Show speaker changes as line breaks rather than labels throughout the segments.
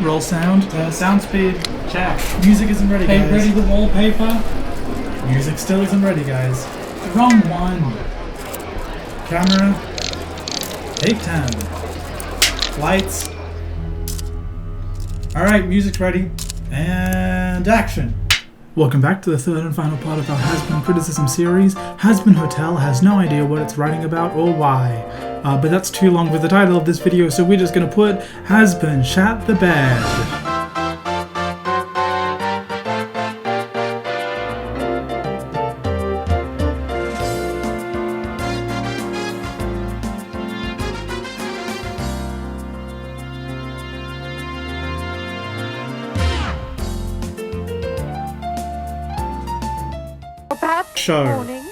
Roll sound.
Sound speed, check.
Music isn't ready, guys.
Ready the wallpaper?
Music still isn't ready, guys.
Wrong one.
Camera. Take 10. Lights. Alright, music's ready. And action. Welcome back to the third and final part of our Hazbin Criticism series. Hazbin Hotel has no idea what it's writing about or why. But that's too long for the title of this video, so we're just gonna put Hazbin Shat the Bed.
Bad
Show.
morning.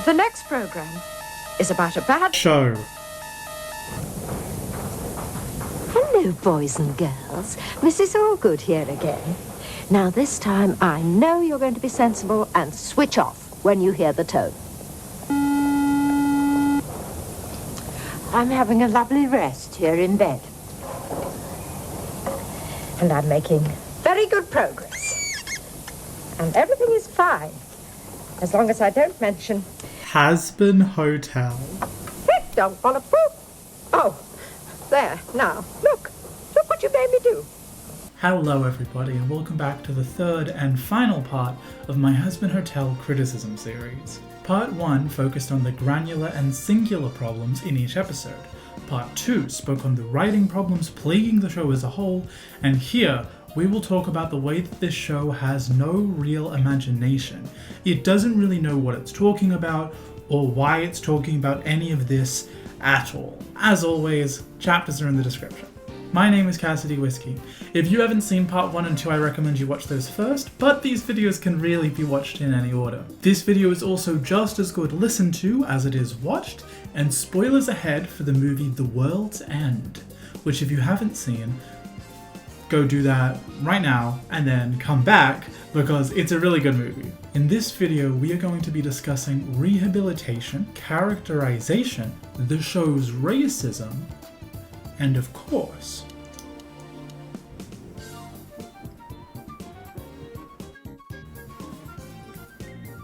The next program is about a bad
Show.
Hello, boys and girls. Mrs. Allgood here again. Now, this time, I know you're going to be sensible and switch off when you hear the tone. I'm having a lovely rest here in bed. And I'm making very good progress. And everything is fine, as long as I don't mention...
Hazbin Hotel.
Don't want to poop. Oh, there, now, look what you made me do.
Hello everybody, and welcome back to the third and final part of my Hazbin Hotel criticism series. Part 1 focused on the granular and singular problems in each episode. Part 2 spoke on the writing problems plaguing the show as a whole, and here we will talk about the way that this show has no real imagination. It doesn't really know what it's talking about, or why it's talking about any of this at all. As always, chapters are in the description. My name is Cassidy Whiskey. If you haven't seen part 1 and 2, I recommend you watch those first, but these videos can really be watched in any order. This video is also just as good listened to as it is watched, and spoilers ahead for the movie The World's End, which if you haven't seen, go do that right now and then come back because it's a really good movie. In this video, we are going to be discussing Rehabilitation, Characterization, the show's racism, and of course,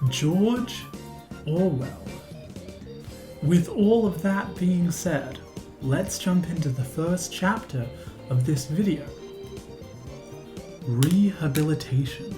George Orwell. With all of that being said, let's jump into the first chapter of this video. Rehabilitation.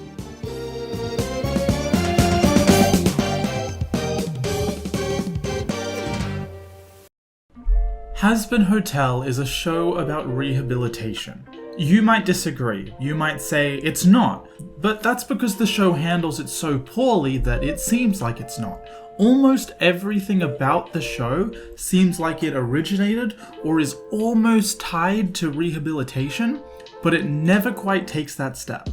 Hazbin Hotel is a show about rehabilitation. You might disagree, you might say it's not, but that's because the show handles it so poorly that it seems like it's not. Almost everything about the show seems like it originated or is almost tied to rehabilitation, but it never quite takes that step.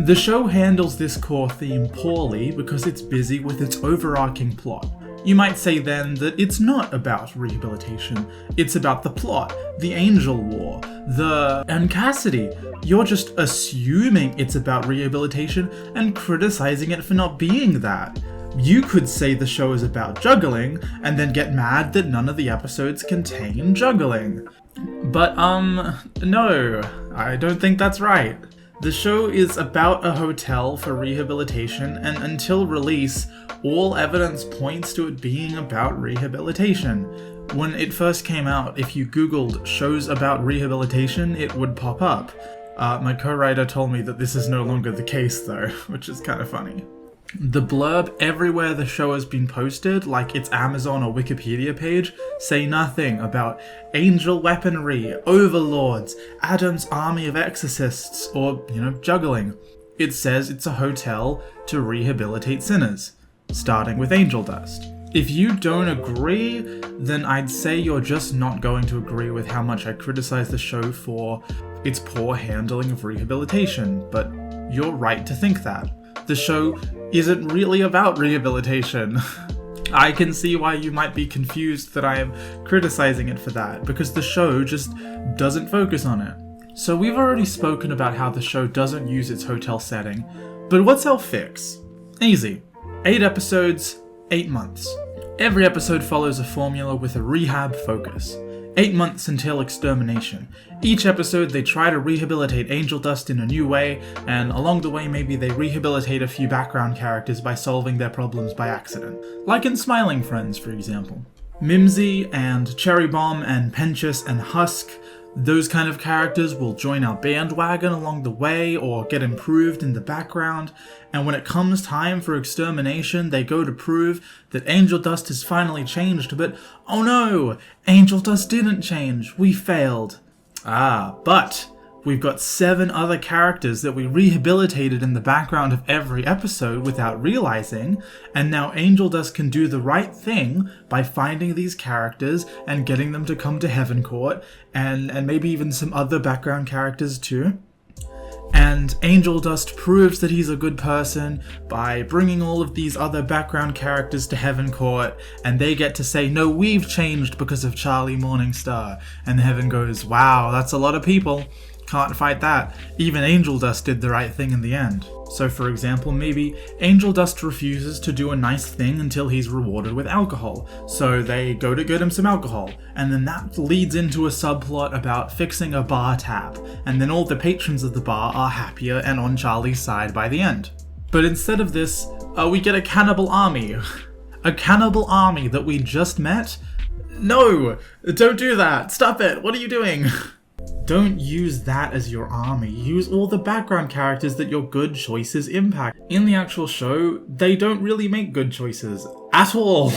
The show handles this core theme poorly because it's busy with its overarching plot. You might say then that it's not about rehabilitation, it's about the plot, the Angel War, and Cassidy, you're just assuming it's about rehabilitation and criticizing it for not being that. You could say the show is about juggling, and then get mad that none of the episodes contain juggling. But no, I don't think that's right. The show is about a hotel for rehabilitation, and until release, all evidence points to it being about rehabilitation. When it first came out, if you googled shows about rehabilitation, it would pop up. My co-writer told me that this is no longer the case though, which is kind of funny. The blurb everywhere the show has been posted, like its Amazon or Wikipedia page, say nothing about angel weaponry, overlords, Adam's army of exorcists, or, juggling. It says it's a hotel to rehabilitate sinners, starting with angel dust. If you don't agree, then I'd say you're just not going to agree with how much I criticize the show for its poor handling of rehabilitation, but you're right to think that. The show isn't really about rehabilitation. I can see why you might be confused that I am criticizing it for that, because the show just doesn't focus on it. So we've already spoken about how the show doesn't use its hotel setting, but what's our fix? Easy. 8 episodes, 8 months. Every episode follows a formula with a rehab focus. 8 months until extermination. Each episode they try to rehabilitate Angel Dust in a new way, and along the way maybe they rehabilitate a few background characters by solving their problems by accident. Like in Smiling Friends, for example. Mimsy and Cherry Bomb and Penchus and Husk, those kind of characters will join our bandwagon along the way or get improved in the background, and when it comes time for extermination, they go to prove that Angel Dust has finally changed, but oh no, Angel Dust didn't change, we failed. But we've got 7 other characters that we rehabilitated in the background of every episode without realizing, and now Angel Dust can do the right thing by finding these characters and getting them to come to Heaven Court, and maybe even some other background characters too. And Angel Dust proves that he's a good person by bringing all of these other background characters to Heaven Court, and they get to say, no, we've changed because of Charlie Morningstar. And Heaven goes, wow, that's a lot of people. Can't fight that. Even Angel Dust did the right thing in the end. So for example, maybe Angel Dust refuses to do a nice thing until he's rewarded with alcohol. So they go to get him some alcohol, and then that leads into a subplot about fixing a bar tap, and then all the patrons of the bar are happier and on Charlie's side by the end. But instead of this, we get a cannibal army. A cannibal army that we just met? No! Don't do that! Stop it! What are you doing? Don't use that as your army. Use all the background characters that your good choices impact. In the actual show, they don't really make good choices at all.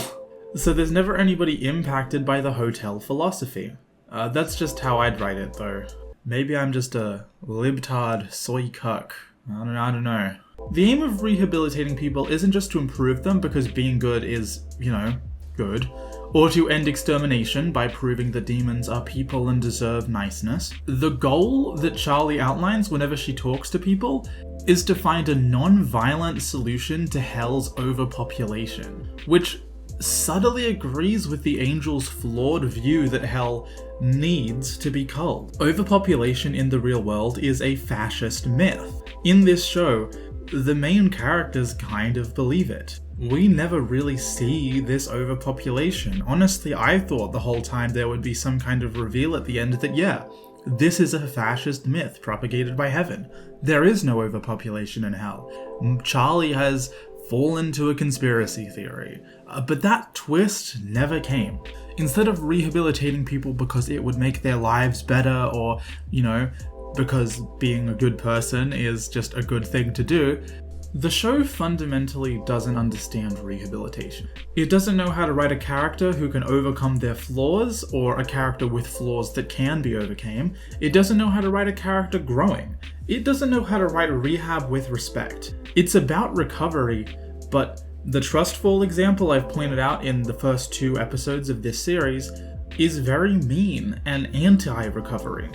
So there's never anybody impacted by the hotel philosophy. That's just how I'd write it though. Maybe I'm just a libtard soy cuck. I don't know. The aim of rehabilitating people isn't just to improve them because being good is, good. Or to end extermination by proving that demons are people and deserve niceness. The goal that Charlie outlines whenever she talks to people is to find a non-violent solution to hell's overpopulation, which subtly agrees with the angel's flawed view that hell needs to be culled. Overpopulation in the real world is a fascist myth. In this show, the main characters kind of believe it. We never really see this overpopulation. Honestly, I thought the whole time there would be some kind of reveal at the end that, yeah, this is a fascist myth propagated by Heaven. There is no overpopulation in hell. Charlie has fallen to a conspiracy theory. But that twist never came. Instead of rehabilitating people because it would make their lives better or, because being a good person is just a good thing to do, the show fundamentally doesn't understand rehabilitation. It doesn't know how to write a character who can overcome their flaws, or a character with flaws that can be overcame. It doesn't know how to write a character growing. It doesn't know how to write rehab with respect. It's about recovery, but the trust fall example I've pointed out in the first 2 episodes of this series is very mean and anti-recovery.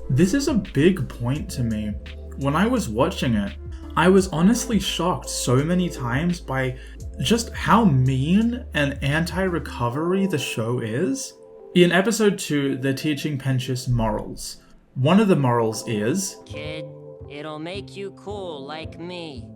This is a big point to me. When I was watching it, I was honestly shocked so many times by just how mean and anti-recovery the show is. In episode 2, they're teaching Penchus morals. One of the morals is,
kid, it'll make you cool like me.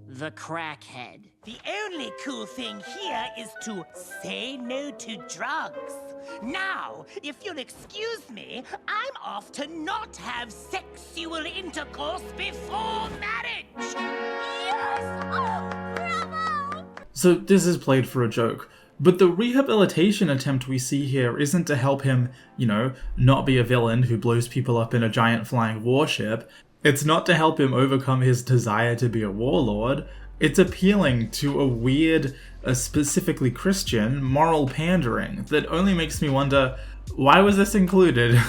The crackhead.
The only cool thing here is to say no to drugs. Now, if you'll excuse me, I'm off to not have sexual intercourse before marriage.
Yes! Oh, bravo!
So this is played for a joke. But the rehabilitation attempt we see here isn't to help him, not be a villain who blows people up in a giant flying warship. It's not to help him overcome his desire to be a warlord. It's appealing to a weird, specifically Christian, moral pandering that only makes me wonder, why was this included?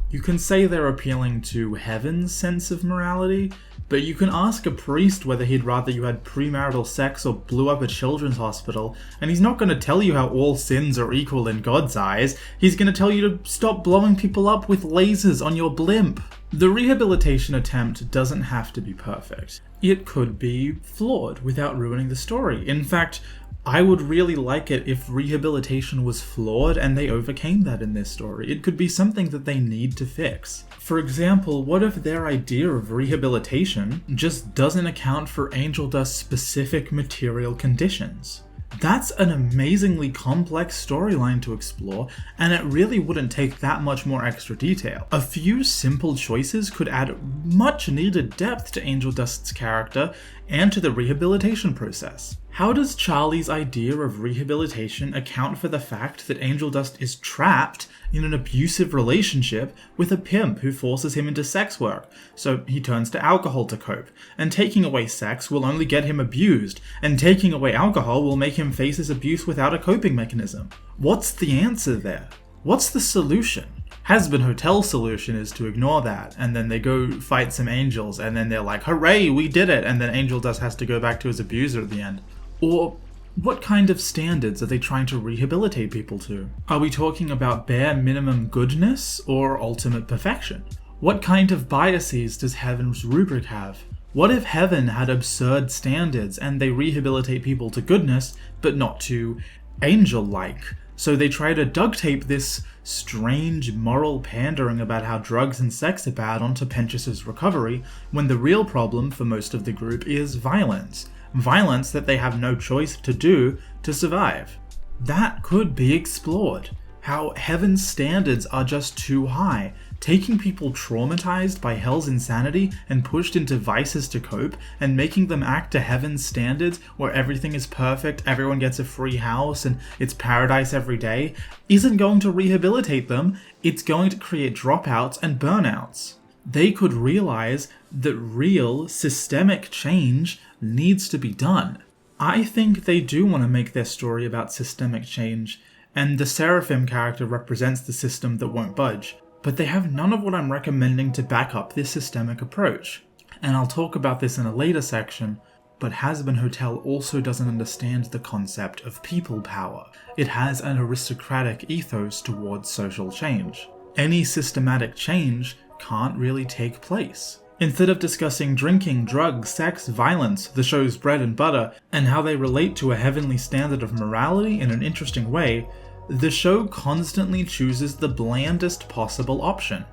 You can say they're appealing to Heaven's sense of morality, but you can ask a priest whether he'd rather you had premarital sex or blew up a children's hospital, and he's not going to tell you how all sins are equal in God's eyes. He's going to tell you to stop blowing people up with lasers on your blimp. The rehabilitation attempt doesn't have to be perfect. It could be flawed without ruining the story. In fact, I would really like it if rehabilitation was flawed and they overcame that in this story. It could be something that they need to fix. For example, what if their idea of rehabilitation just doesn't account for Angel Dust's specific material conditions? That's an amazingly complex storyline to explore, and it really wouldn't take that much more extra detail. A few simple choices could add much needed depth to Angel Dust's character and to the rehabilitation process. How does Charlie's idea of rehabilitation account for the fact that Angel Dust is trapped in an abusive relationship with a pimp who forces him into sex work, so he turns to alcohol to cope, and taking away sex will only get him abused, and taking away alcohol will make him face his abuse without a coping mechanism? What's the answer there? What's the solution? Hazbin Hotel's solution is to ignore that, and then they go fight some angels, and then they're like, hooray, we did it, and then Angel Dust has to go back to his abuser at the end. Or what kind of standards are they trying to rehabilitate people to? Are we talking about bare minimum goodness or ultimate perfection? What kind of biases does Heaven's rubric have? What if Heaven had absurd standards and they rehabilitate people to goodness, but not to angel-like? So they try to duct tape this strange moral pandering about how drugs and sex are bad onto Pentius's recovery, when the real problem for most of the group is violence. Violence that they have no choice to do to survive. That could be explored. How Heaven's standards are just too high, taking people traumatized by Hell's insanity and pushed into vices to cope, and making them act to Heaven's standards where everything is perfect, everyone gets a free house, and it's paradise every day, isn't going to rehabilitate them, it's going to create dropouts and burnouts. They could realize that real, systemic change needs to be done. I think they do want to make their story about systemic change, and the Seraphim character represents the system that won't budge, but they have none of what I'm recommending to back up this systemic approach. And I'll talk about this in a later section, but Hazbin Hotel also doesn't understand the concept of people power. It has an aristocratic ethos towards social change. Any systematic change can't really take place. Instead of discussing drinking, drugs, sex, violence, the show's bread and butter, and how they relate to a heavenly standard of morality in an interesting way, the show constantly chooses the blandest possible option.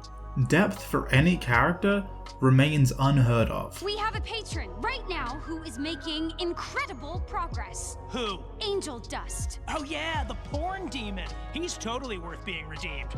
Depth for any character remains unheard of.
We have a patron right now who is making incredible progress.
Who?
Angel Dust.
Oh yeah, the porn demon. He's totally worth being redeemed.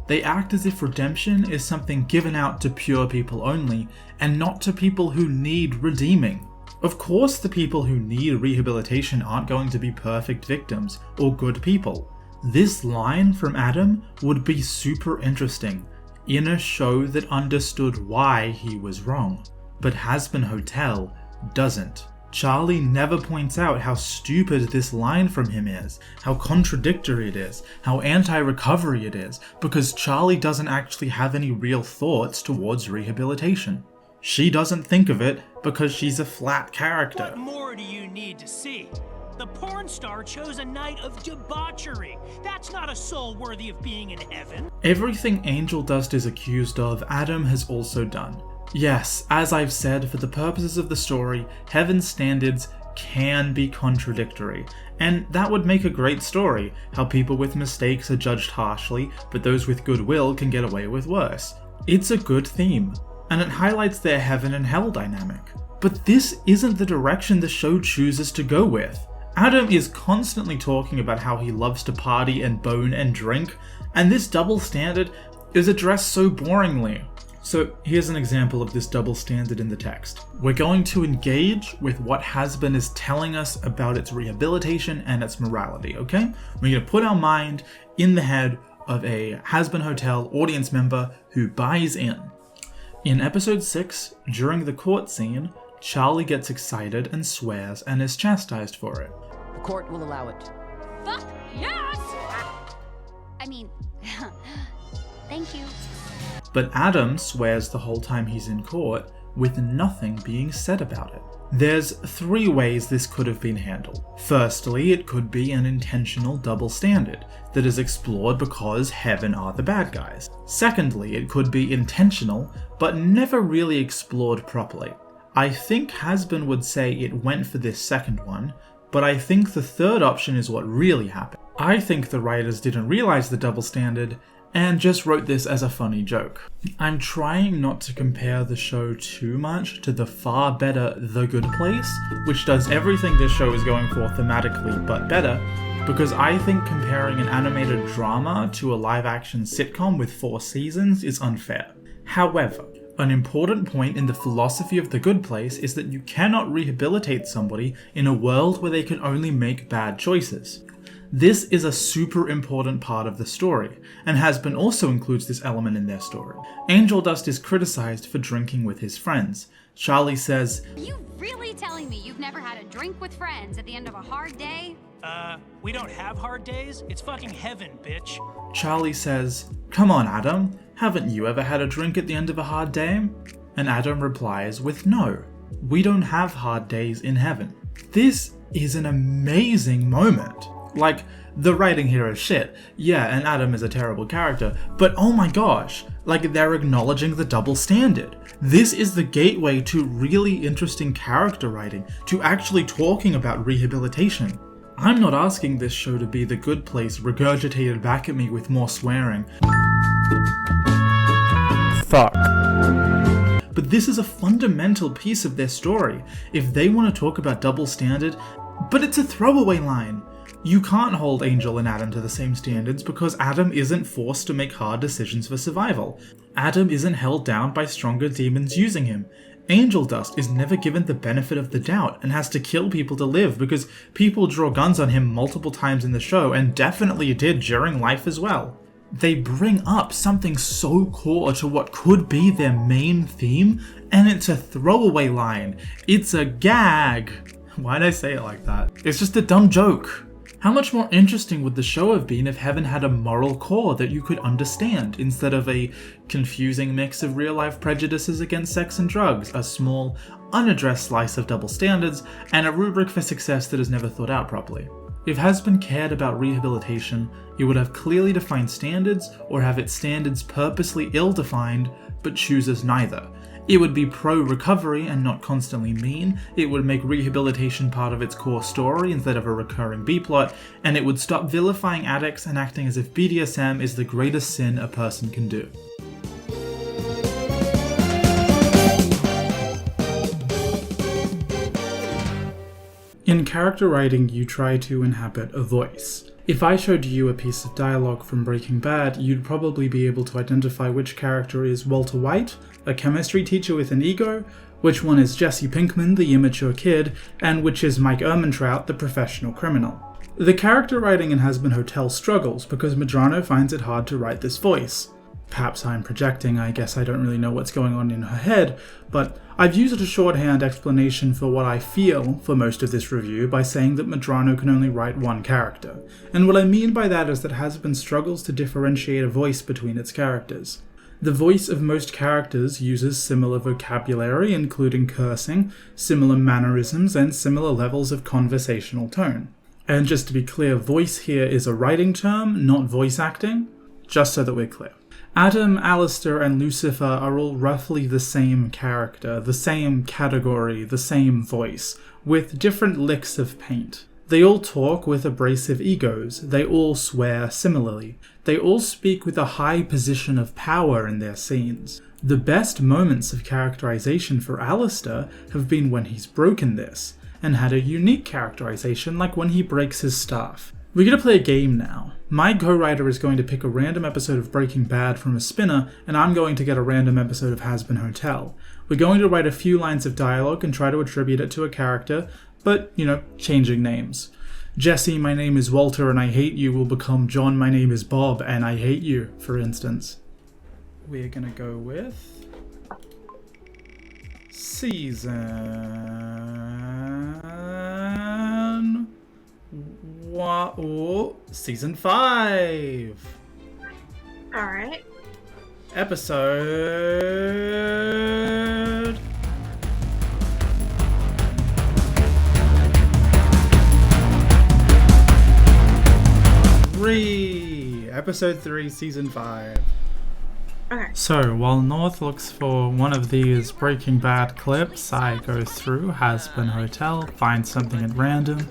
They act as if redemption is something given out to pure people only, and not to people who need redeeming. Of course, the people who need rehabilitation aren't going to be perfect victims or good people. This line from Adam would be super interesting in a show that understood why he was wrong. But Hazbin Hotel doesn't. Charlie never points out how stupid this line from him is, how contradictory it is, how anti-recovery it is, because Charlie doesn't actually have any real thoughts towards rehabilitation. She doesn't think of it because she's a flat character.
What more do you need to see? The porn star chose a night of debauchery. That's not a soul worthy of being in heaven.
Everything Angel Dust is accused of, Adam has also done. Yes, as I've said, for the purposes of the story, Heaven's standards can be contradictory, and that would make a great story, how people with mistakes are judged harshly, but those with goodwill can get away with worse. It's a good theme, and it highlights their heaven and hell dynamic. But this isn't the direction the show chooses to go with. Adam is constantly talking about how he loves to party and bone and drink, and this double standard is addressed so boringly. So here's an example of this double standard in the text. We're going to engage with what Hazbin is telling us about its rehabilitation and its morality, okay? We're going to put our mind in the head of a Hazbin Hotel audience member who buys in. In episode 6, during the court scene, Charlie gets excited and swears and is chastised for it.
The court will allow it.
Fuck yes! I mean, thank you.
But Adam swears the whole time he's in court, with nothing being said about it. There's 3 ways this could have been handled. Firstly, it could be an intentional double standard that is explored because Heaven are the bad guys. Secondly, it could be intentional, but never really explored properly. I think Hazbin would say it went for this second one, but I think the third option is what really happened. I think the writers didn't realize the double standard, and just wrote this as a funny joke. I'm trying not to compare the show too much to the far better The Good Place, which does everything this show is going for thematically but better, because I think comparing an animated drama to a live-action sitcom with 4 seasons is unfair. However, an important point in the philosophy of The Good Place is that you cannot rehabilitate somebody in a world where they can only make bad choices. This is a super important part of the story, and Hazbin also includes this element in their story. Angel Dust is criticized for drinking with his friends. Charlie says,
Are you really telling me you've never had a drink with friends at the end of a hard day?
We don't have hard days. It's fucking heaven, bitch.
Charlie says, come on Adam, haven't you ever had a drink at the end of a hard day? And Adam replies with no, we don't have hard days in heaven. This is an amazing moment. Like, the writing here is shit. Yeah, and Adam is a terrible character, but oh my gosh, like they're acknowledging the double standard. This is the gateway to really interesting character writing, to actually talking about rehabilitation. I'm not asking this show to be The Good Place regurgitated back at me with more swearing. Fuck. But this is a fundamental piece of their story. If they want to talk about double standard, but it's a throwaway line. You can't hold Angel and Adam to the same standards because Adam isn't forced to make hard decisions for survival. Adam isn't held down by stronger demons using him. Angel Dust is never given the benefit of the doubt and has to kill people to live because people draw guns on him multiple times in the show and definitely did during life as well. They bring up something so core to what could be their main theme, and it's a throwaway line. It's a gag. Why'd I say it like that? It's just a dumb joke. How much more interesting would the show have been if Heaven had a moral core that you could understand, instead of a confusing mix of real-life prejudices against sex and drugs, a small, unaddressed slice of double standards, and a rubric for success that is never thought out properly? If Hazbin cared about rehabilitation, it would have clearly defined standards, or have its standards purposely ill-defined, but chooses neither. It would be pro-recovery and not constantly mean, it would make rehabilitation part of its core story instead of a recurring B-plot, and it would stop vilifying addicts and acting as if BDSM is the greatest sin a person can do. In character writing, you try to inhabit a voice. If I showed you a piece of dialogue from Breaking Bad, you'd probably be able to identify which character is Walter White, a chemistry teacher with an ego, which one is Jesse Pinkman, the immature kid, and which is Mike Ehrmantraut, the professional criminal. The character writing in Hazbin Hotel struggles because Medrano finds it hard to write this voice. Perhaps I'm projecting, I guess I don't really know what's going on in her head, but I've used a shorthand explanation for what I feel for most of this review by saying that Medrano can only write one character, and what I mean by that is that Hazbin struggles to differentiate a voice between its characters. The voice of most characters uses similar vocabulary, including cursing, similar mannerisms, and similar levels of conversational tone. And just to be clear, voice here is a writing term, not voice acting, just so that we're clear. Adam, Alistair, and Lucifer are all roughly the same character, the same category, the same voice, with different licks of paint. They all talk with abrasive egos, they all swear similarly, they all speak with a high position of power in their scenes. The best moments of characterization for Alistair have been when he's broken this, and had a unique characterization like when he breaks his staff. We're going to play a game now. My co-writer is going to pick a random episode of Breaking Bad from a spinner, and I'm going to get a random episode of Hazbin Hotel. We're going to write a few lines of dialogue and try to attribute it to a character, but, changing names. Jesse, my name is Walter and I hate you will become John, my name is Bob and I hate you, for instance. We're going to go with Season 5.
Alright.
Episode... Episode 3, Season 5.
Okay.
So, while North looks for one of these Breaking Bad clips, I go through Hazbin Hotel, find something at random.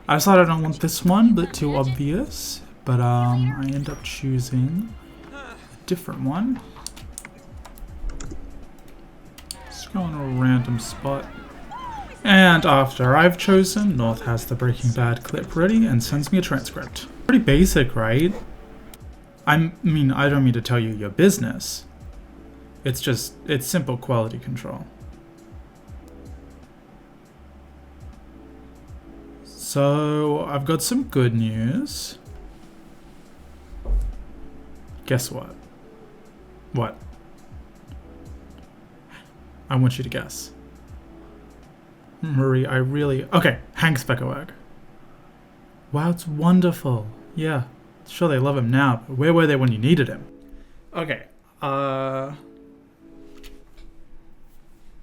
I decided I don't want this one, but too obvious. But I end up choosing different one. Let's go on a random spot. And after I've chosen, North has the Breaking Bad clip ready and sends me a transcript. Pretty basic, right? I mean, I don't mean to tell you your business. It's simple quality control. So, I've got some good news. Guess what? What? I want you to guess. Marie, okay, Hank's back at work. Wow, it's wonderful. Yeah, sure they love him now, but where were they when you needed him? Okay,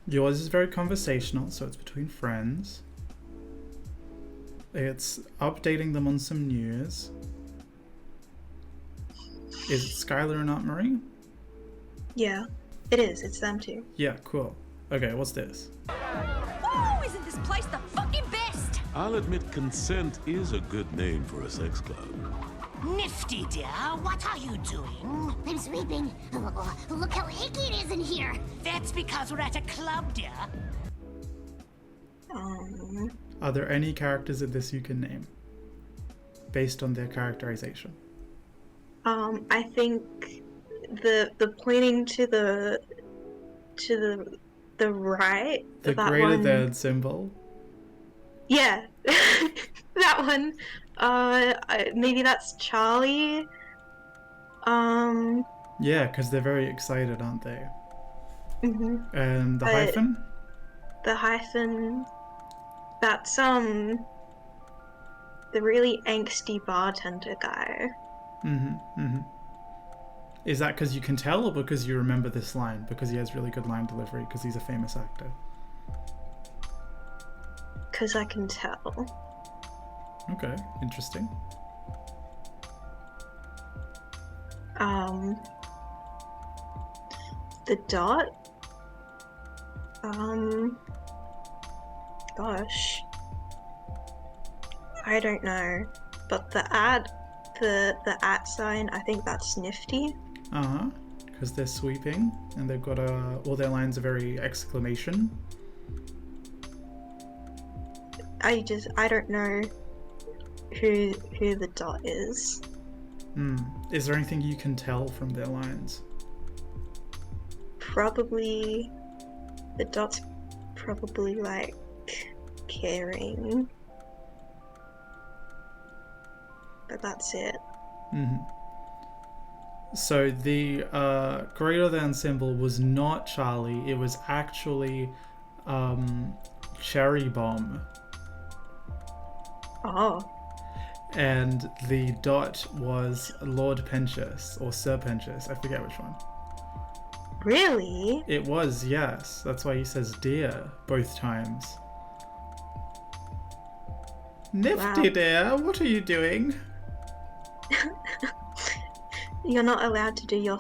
yours is very conversational, so it's between friends. It's updating them on some news. Is it Skylar and Aunt Marie?
Yeah, it is. It's them too.
Yeah, cool. Okay, what's this?
Oh, isn't this place the fucking best?
I'll admit consent is a good name for a sex club.
Nifty, dear, what are you doing?
I'm sweeping. Oh, look how icky it is in here.
That's because we're at a club, dear.
Are there any characters in this you can name? Based on their characterization.
I think the pointing to the right.
The
that
greater
one,
than symbol.
Yeah, that one. Maybe that's Charlie.
Yeah, because they're very excited, aren't they?
Mhm.
And the hyphen?
The hyphen. That's the really angsty bartender guy.
Is that because you can tell, or because you remember this line? Because he has really good line delivery, because he's a famous actor.
Because I can tell.
Okay, interesting.
The dot. Gosh. I don't know. But the at sign, I think that's nifty.
Because they're sweeping, and they've got all their lines are very exclamation.
I don't know who the dot is.
Is there anything you can tell from their lines?
Probably the dot's probably like caring. But that's it.
So the greater than symbol was not Charlie, it was actually Cherry Bomb.
Oh.
And the dot was Lord Pentious, or Sir Pentious, I forget which one.
Really?
It was, yes. That's why he says dear both times. Nifty,
Wow.
dear, what are you doing?
You're not allowed to do your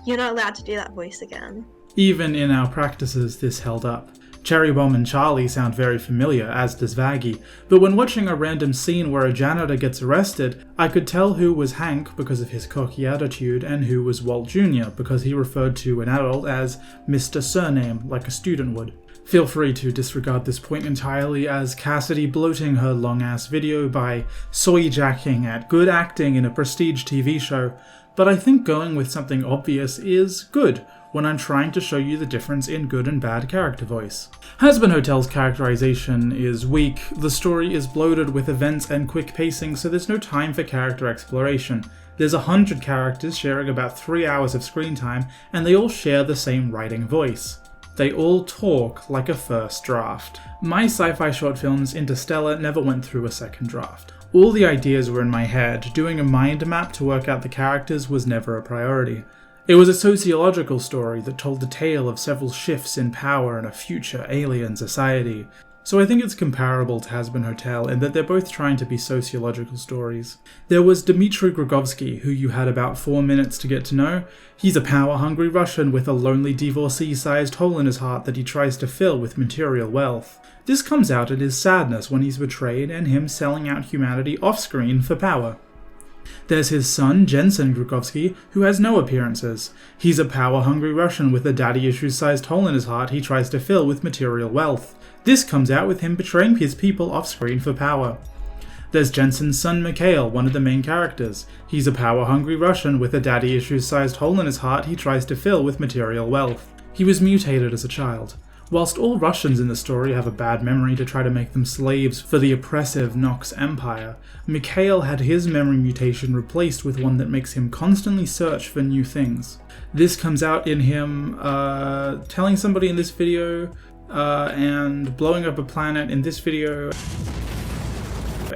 you're not allowed to do that voice again.
Even in our practices, this held up. Cherry Bomb and Charlie sound very familiar, as does Vaggie, but when watching a random scene where a janitor gets arrested, I could tell who was Hank because of his cocky attitude and who was Walt Jr. because he referred to an adult as Mr. Surname, like a student would. Feel free to disregard this point entirely, as Cassidy bloating her long-ass video by soy-jacking at good acting in a prestige TV show, but I think going with something obvious is good when I'm trying to show you the difference in good and bad character voice. Hazbin Hotel's characterization is weak, the story is bloated with events and quick pacing, so there's no time for character exploration. There's 100 characters sharing about 3 hours of screen time, and they all share the same writing voice. They all talk like a first draft. My sci-fi short films, Interstellar, never went through a second draft. All the ideas were in my head, doing a mind map to work out the characters was never a priority. It was a sociological story that told the tale of several shifts in power in a future alien society. So I think it's comparable to Hazbin Hotel in that they're both trying to be sociological stories. There was Dmitry Grogovsky, who you had about 4 minutes to get to know. He's a power-hungry Russian with a lonely divorcee-sized hole in his heart that he tries to fill with material wealth. This comes out in his sadness when he's betrayed and him selling out humanity off-screen for power. There's his son, Jensen Grukovsky, who has no appearances. He's a power-hungry Russian with a daddy-issues-sized hole in his heart he tries to fill with material wealth. This comes out with him betraying his people off-screen for power. There's Jensen's son Mikhail, one of the main characters. He's a power-hungry Russian with a daddy-issues-sized hole in his heart he tries to fill with material wealth. He was mutated as a child. Whilst all Russians in the story have a bad memory to try to make them slaves for the oppressive Nox Empire, Mikhail had his memory mutation replaced with one that makes him constantly search for new things. This comes out in him telling somebody in this video, and blowing up a planet in this video,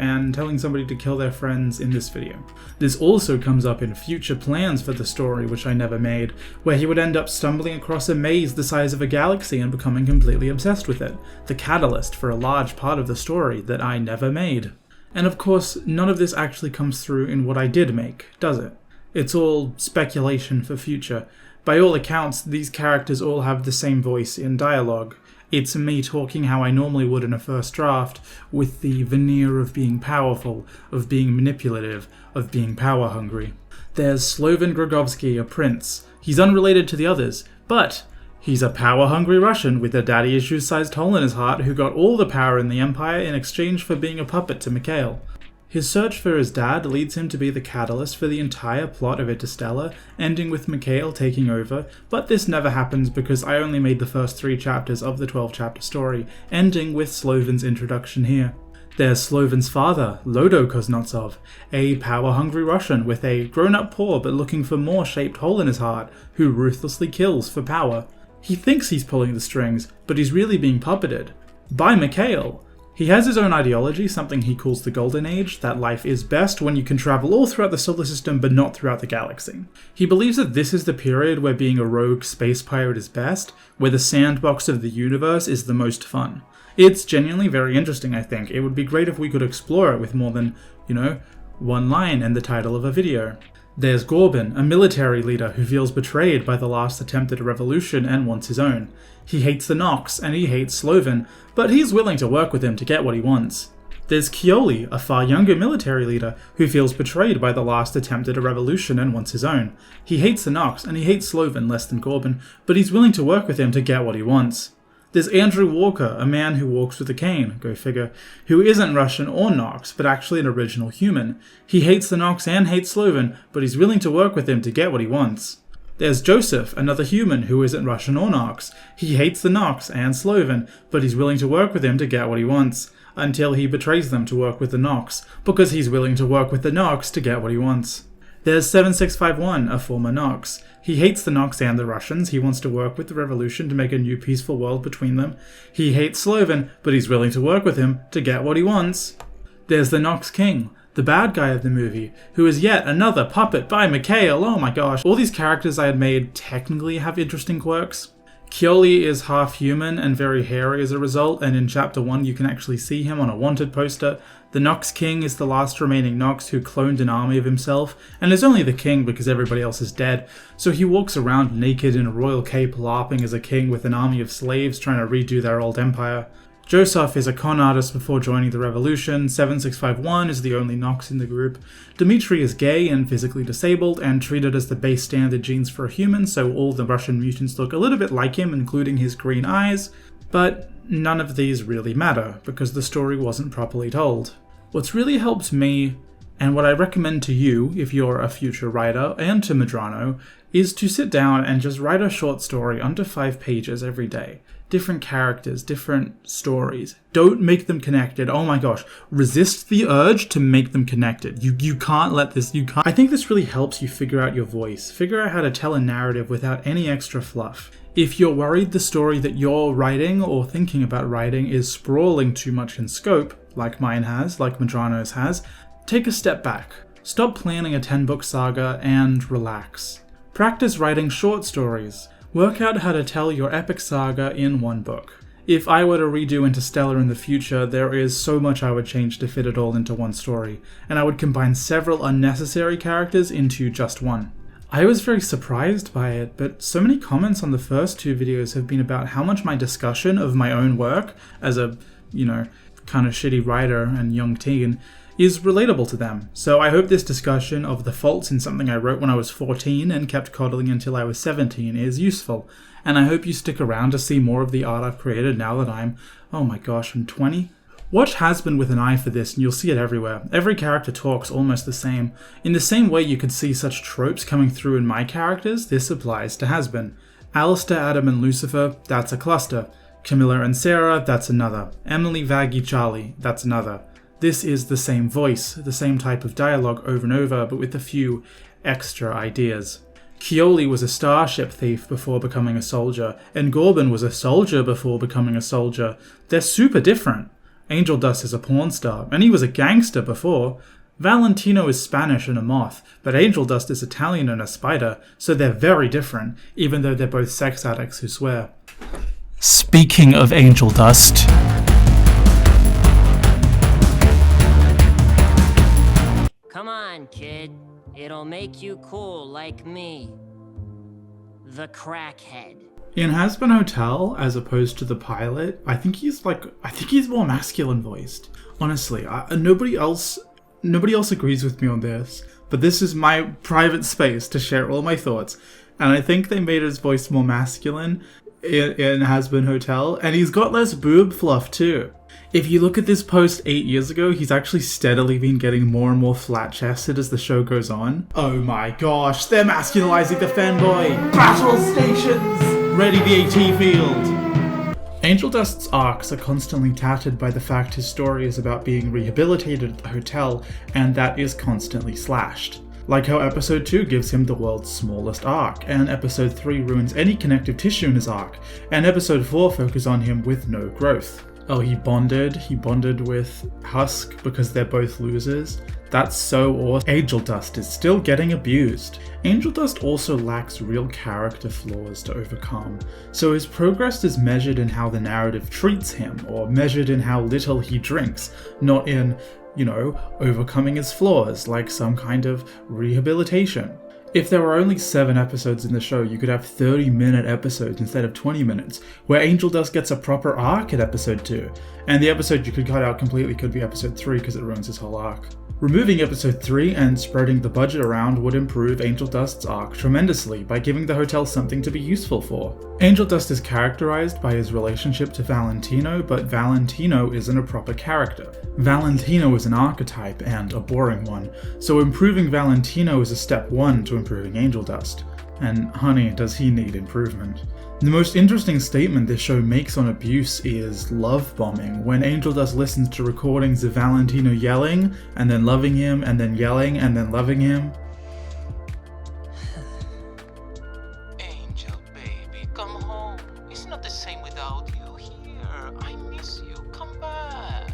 and telling somebody to kill their friends in this video. This also comes up in future plans for the story, which I never made, where he would end up stumbling across a maze the size of a galaxy and becoming completely obsessed with it, the catalyst for a large part of the story that I never made. And of course, none of this actually comes through in what I did make, does it? It's all speculation for future. By all accounts, these characters all have the same voice in dialogue. It's me talking how I normally would in a first draft, with the veneer of being powerful, of being manipulative, of being power-hungry. There's Slovan Grugovsky, a prince. He's unrelated to the others, but he's a power-hungry Russian with a daddy-issues-sized hole in his heart who got all the power in the Empire in exchange for being a puppet to Mikhail. His search for his dad leads him to be the catalyst for the entire plot of Interstellar, ending with Mikhail taking over, but this never happens because I only made the first 3 chapters of the 12-chapter story, ending with Slovan's introduction here. There's Slovan's father, Lodo Kuznetsov, a power-hungry Russian with a grown-up poor but looking for more shaped hole in his heart, who ruthlessly kills for power. He thinks he's pulling the strings, but he's really being puppeted by Mikhail. He has his own ideology, something he calls the Golden Age, that life is best when you can travel all throughout the solar system but not throughout the galaxy. He believes that this is the period where being a rogue space pirate is best, where the sandbox of the universe is the most fun. It's genuinely very interesting, I think. It would be great if we could explore it with more than, one line and the title of a video. There's Gorbin, a military leader who feels betrayed by the last attempt at a revolution and wants his own. He hates the Nox and he hates Slovan, but he's willing to work with him to get what he wants. There's Kioli, a far younger military leader who feels betrayed by the last attempt at a revolution and wants his own. He hates the Nox and he hates Slovan less than Gorbin, but he's willing to work with him to get what he wants. There's Andrew Walker, a man who walks with a cane, go figure, who isn't Russian or Nox, but actually an original human. He hates the Nox and hates Slovan, but he's willing to work with him to get what he wants. There's Joseph, another human who isn't Russian or Nox. He hates the Nox and Slovan, but he's willing to work with him to get what he wants, until he betrays them to work with the Nox, because he's willing to work with the Nox to get what he wants. There's 7651, a former Nox. He hates the Nox and the Russians. He wants to work with the revolution to make a new peaceful world between them. He hates Slovan, but he's willing to work with him to get what he wants. There's the Nox King, the bad guy of the movie, who is yet another puppet by Mikhail. Oh my gosh. All these characters I had made technically have interesting quirks. Kioli is half human and very hairy as a result, and in chapter 1 you can actually see him on a wanted poster. The Nox King is the last remaining Nox who cloned an army of himself, and is only the king because everybody else is dead, so he walks around naked in a royal cape larping as a king with an army of slaves trying to redo their old empire. Joseph is a con artist before joining the revolution. 7651 is the only Nox in the group. Dmitri is gay and physically disabled and treated as the base standard genes for a human, so all the Russian mutants look a little bit like him, including his green eyes. But none of these really matter, because the story wasn't properly told. What's really helped me, and what I recommend to you if you're a future writer, and to Medrano, is to sit down and just write a short story under 5 pages every day. Different characters, different stories. Don't make them connected. Oh my gosh. Resist the urge to make them connected. You can't let this, I think this really helps you figure out your voice. Figure out how to tell a narrative without any extra fluff. If you're worried the story that you're writing or thinking about writing is sprawling too much in scope, like mine has, like Medrano's has, take a step back. Stop planning a 10-book saga and relax. Practice writing short stories. Work out how to tell your epic saga in 1 book. If I were to redo Interstellar in the future, there is so much I would change to fit it all into 1 story, and I would combine several unnecessary characters into just 1. I was very surprised by it, but so many comments on the first 2 videos have been about how much my discussion of my own work as a, kind of shitty writer and young teen is relatable to them. So I hope this discussion of the faults in something I wrote when I was 14 and kept coddling until I was 17 is useful. And I hope you stick around to see more of the art I've created now that I'm 20. Watch Hazbin with an eye for this and you'll see it everywhere. Every character talks almost the same. In the same way you could see such tropes coming through in my characters, this applies to Hazbin. Alistair, Adam and Lucifer, that's a cluster. Camilla and Sarah, that's another. Emily, Vaggie, Charlie, that's another. This is the same voice, the same type of dialogue over and over, but with a few extra ideas. Keoli was a starship thief before becoming a soldier, and Gorban was a soldier before becoming a soldier. They're super different. Angel Dust is a porn star, and he was a gangster before. Valentino is Spanish and a moth, but Angel Dust is Italian and a spider, so they're very different, even though they're both sex addicts who swear. Speaking of Angel Dust...
Come on, kid. It'll make you cool like me. The crackhead.
In Hazbin Hotel, as opposed to the pilot, I think he's more masculine voiced. Honestly, nobody else agrees with me on this, but this is my private space to share all my thoughts, and I think they made his voice more masculine in Hazbin Hotel, and he's got less boob fluff too. If you look at this post 8 years ago, he's actually steadily been getting more and more flat-chested as the show goes on. Oh my gosh, they're masculinizing the fanboy! Battle stations! Ready the AT field! Angel Dust's arcs are constantly tattered by the fact his story is about being rehabilitated at the hotel, and that is constantly slashed. Like how episode 2 gives him the world's smallest arc, and episode 3 ruins any connective tissue in his arc, and episode 4 focuses on him with no growth. Oh, he bonded with Husk because they're both losers. That's so awesome. Angel Dust is still getting abused. Angel Dust also lacks real character flaws to overcome, so his progress is measured in how the narrative treats him, or measured in how little he drinks, not in, overcoming his flaws, like some kind of rehabilitation. If there were only 7 episodes in the show, you could have 30-minute episodes instead of 20 minutes, where Angel Dust gets a proper arc at episode 2, and the episode you could cut out completely could be episode 3 because it ruins his whole arc. Removing episode 3 and spreading the budget around would improve Angel Dust's arc tremendously by giving the hotel something to be useful for. Angel Dust is characterized by his relationship to Valentino, but Valentino isn't a proper character. Valentino is an archetype and a boring one, so improving Valentino is a step 1 to improving Angel Dust. And honey, does he need improvement. The most interesting statement this show makes on abuse is love bombing, when Angel Dust listens to recordings of Valentino yelling, and then loving him, and then yelling, and then loving him.
Angel, baby, come home. It's not the same without you here. I miss you. Come back.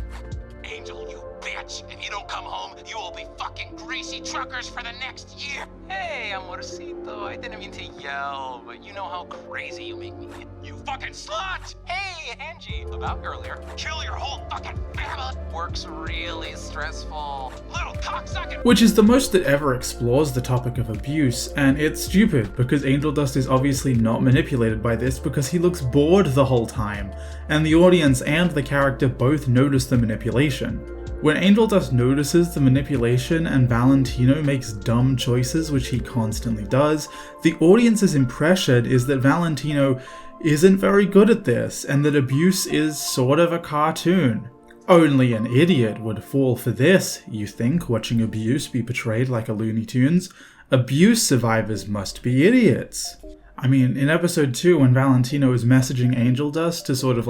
Angel, you bitch. If you don't come home, you will be fucking greasy truckers for the next year. Hey, amorcito. I didn't mean to yell, but you know how crazy you make me. You fucking slut! Hey, Angie, about earlier. Kill your whole fucking family. Work's really stressful. Little cocksucker.
Which is the most that ever explores the topic of abuse, and it's stupid because Angel Dust is obviously not manipulated by this because he looks bored the whole time, and the audience and the character both notice the manipulation. When Angel Dust notices the manipulation and Valentino makes dumb choices, which he constantly does, the audience's impression is that Valentino isn't very good at this, and that abuse is sort of a cartoon. Only an idiot would fall for this, you think, watching abuse be portrayed like a Looney Tunes. Abuse survivors must be idiots. I mean, in episode 2, when Valentino is messaging Angel Dust to sort of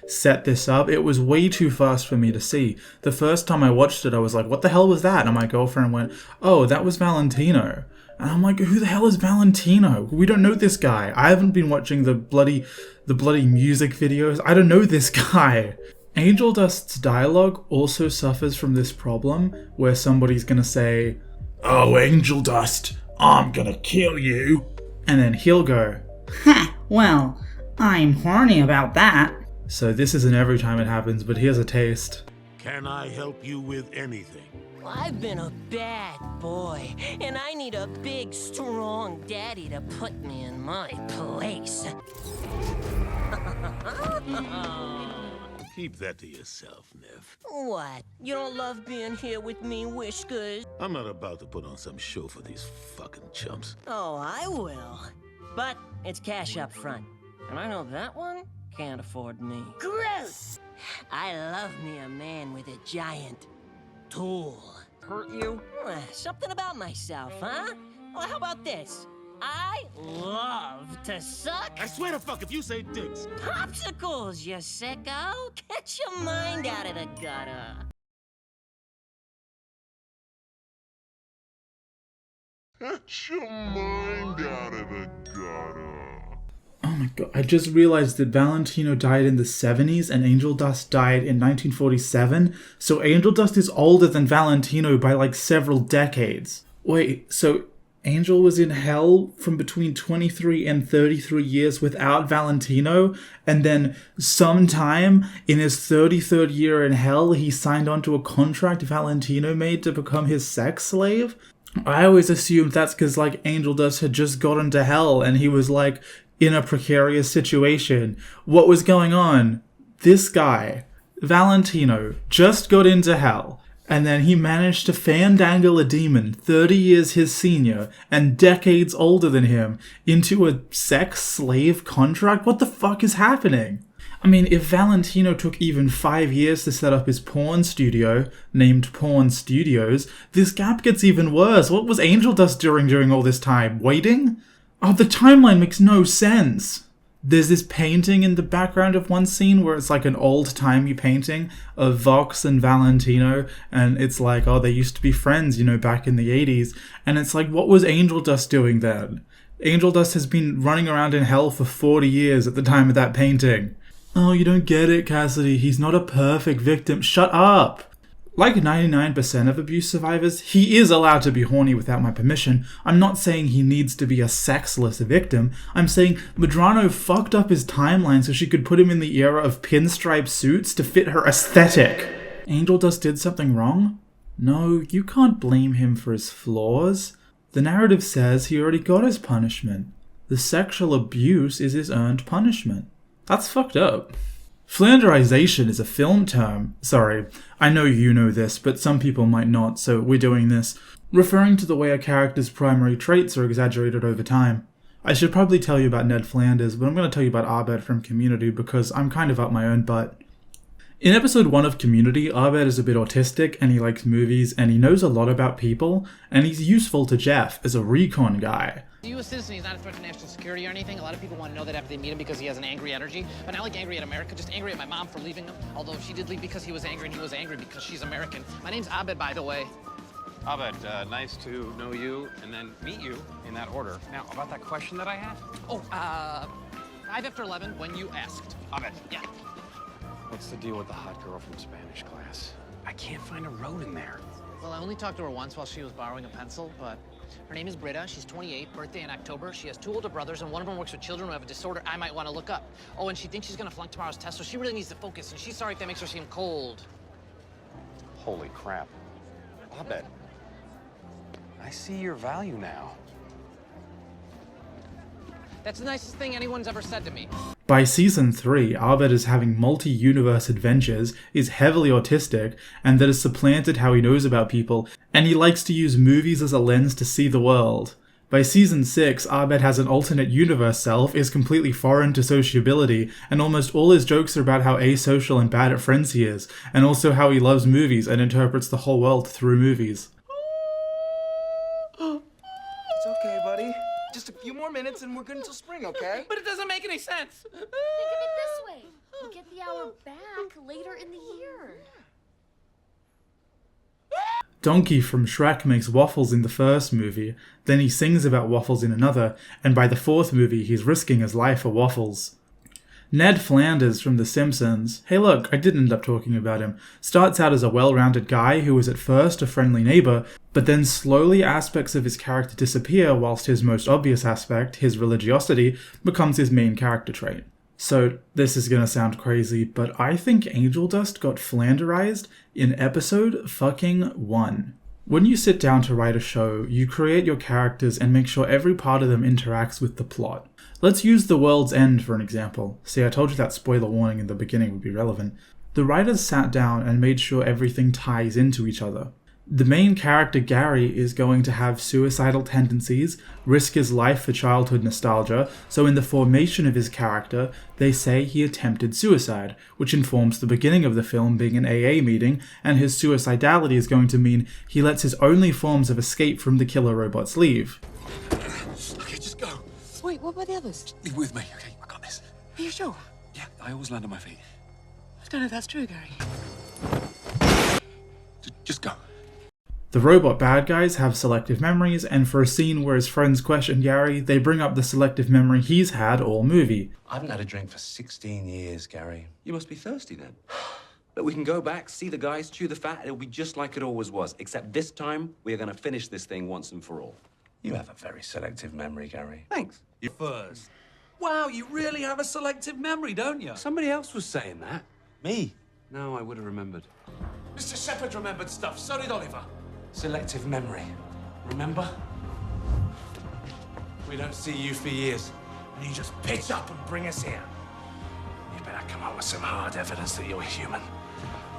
set this up, it was way too fast for me to see. The first time I watched it, I was like, what the hell was that? And my girlfriend went, oh, that was Valentino. And I'm like, who the hell is Valentino? We don't know this guy. I haven't been watching the bloody music videos. I don't know this guy. Angel Dust's dialogue also suffers from this problem, where somebody's gonna say, oh, Angel Dust, I'm gonna kill you. And then he'll go,
ha, well, I'm horny about that.
So this isn't every time it happens, but here's a taste.
Can I help you with anything?
I've been a bad boy, and I need a big, strong daddy to put me in my place.
Keep that to yourself, Nev.
What? You don't love being here with me, Whiskers?
I'm not about to put on some show for these fucking chumps.
Oh, I will. But it's cash up front. And I know that one can't afford me. Gross! I love me a man with a giant tool.
Hurt you?
Something about myself, huh? Well, how about this? I love to suck.
I swear to fuck if you say dicks.
Popsicles, you sicko. Get your mind out of the gutter.
Get your mind out of the gutter.
Oh my god, I just realized that Valentino died in the 70s and Angel Dust died in 1947, so Angel Dust is older than Valentino by like several decades. Wait, so Angel was in hell from between 23 and 33 years without Valentino, and then sometime in his 33rd year in hell, he signed onto a contract Valentino made to become his sex slave? I always assumed that's because like Angel Dust had just gotten to hell and he was like in a precarious situation. What was going on? This guy, Valentino, just got into hell. And then he managed to fandangle a demon 30 years his senior and decades older than him into a sex slave contract? What the fuck is happening? I mean, if Valentino took even 5 years to set up his porn studio, named Porn Studios, this gap gets even worse. What was Angel Dust doing during all this time? Waiting? Oh, the timeline makes no sense. There's this painting in the background of one scene where it's like an old-timey painting of Vox and Valentino, and it's like, oh, they used to be friends, you know, back in the 80s. And it's like, what was Angel Dust doing then? Angel Dust has been running around in hell for 40 years at the time of that painting. Oh, you don't get it, Cassidy. He's not a perfect victim. Shut up! Like 99% of abuse survivors, he is allowed to be horny without my permission. I'm not saying he needs to be a sexless victim. I'm saying Medrano fucked up his timeline so she could put him in the era of pinstripe suits to fit her aesthetic. Angel Dust did something wrong? No, you can't blame him for his flaws. The narrative says he already got his punishment. The sexual abuse is his earned punishment. That's fucked up. Flanderization is a film term. Sorry, I know you know this, but some people might not, so we're doing this. Referring to the way a character's primary traits are exaggerated over time. I should probably tell you about Ned Flanders, but I'm going to tell you about Abed from Community because I'm kind of up my own butt. In episode 1 of Community, Abed is a bit autistic and he likes movies and he knows a lot about people, and he's useful to Jeff as a recon guy.
The U.S. citizen, he's not a threat to national security or anything. A lot of people want to know that after they meet him because he has an angry energy. But not like angry at America, just angry at my mom for leaving him. Although she did leave because he was angry, and he was angry because she's American. My name's Abed, by the way.
Abed, nice to know you and then meet you in that order. Now, about that question that I had?
Oh, 5 after 11 when you asked.
Abed.
Yeah.
What's the deal with the hot girl from Spanish class? I can't find a road in there.
Well, I only talked to her once while she was borrowing a pencil, but her name is Britta. She's 28, birthday in October. She has 2 older brothers, and one of them works with children who have a disorder I might want to look up. Oh, and she thinks she's going to flunk tomorrow's test, so she really needs to focus, and she's sorry if that makes her seem cold.
Holy crap. Abed, I see your value now.
That's the nicest thing anyone's ever said to me.
By season 3, Abed is having multi-universe adventures, is heavily autistic, and that has supplanted how he knows about people, and he likes to use movies as a lens to see the world. By season 6, Abed has an alternate universe self, is completely foreign to sociability, and almost all his jokes are about how asocial and bad at friends he is, and also how he loves movies and interprets the whole world through movies.
It's okay, buddy. Just a few more minutes and we're good until spring, okay?
But it doesn't make any sense.
Think of it this way. We'll get the hour back later in the year.
Donkey from Shrek makes waffles in the first movie, then he sings about waffles in another, and by the 4th movie he's risking his life for waffles. Ned Flanders from The Simpsons, hey look, I did end up talking about him, starts out as a well-rounded guy who is at first a friendly neighbour, but then slowly aspects of his character disappear whilst his most obvious aspect, his religiosity, becomes his main character trait. So, this is gonna sound crazy, but I think Angel Dust got Flanderized in episode fucking 1. When you sit down to write a show, you create your characters and make sure every part of them interacts with the plot. Let's use The World's End for an example. See, I told you that spoiler warning in the beginning would be relevant. The writers sat down and made sure everything ties into each other. The main character, Gary, is going to have suicidal tendencies, risk his life for childhood nostalgia, so in the formation of his character, they say he attempted suicide, which informs the beginning of the film being an AA meeting, and his suicidality is going to mean he lets his only forms of escape from the killer robots leave.
Okay, just go.
Wait, what about the others?
Leave with me, okay? I got this.
Are you sure?
Yeah, I always land on my feet.
I don't know if that's true, Gary.
Just go.
The robot bad guys have selective memories, and for a scene where his friends question Gary, they bring up the selective memory he's had all movie.
I haven't had a drink for 16 years, Gary. You must be thirsty then. But we can go back, see the guys, chew the fat, it'll be just like it always was. Except this time, we are going to finish this thing once and for all. You have a very selective memory, Gary. Thanks.
You first. Wow, you really have a selective memory, don't you?
Somebody else was saying that. Me? No, I would have remembered.
Mr. Shepherd remembered stuff, so did Oliver.
Selective memory. Remember?
We don't see you for years, and you just pitch up and bring us here. You better come up with some hard evidence that you're human.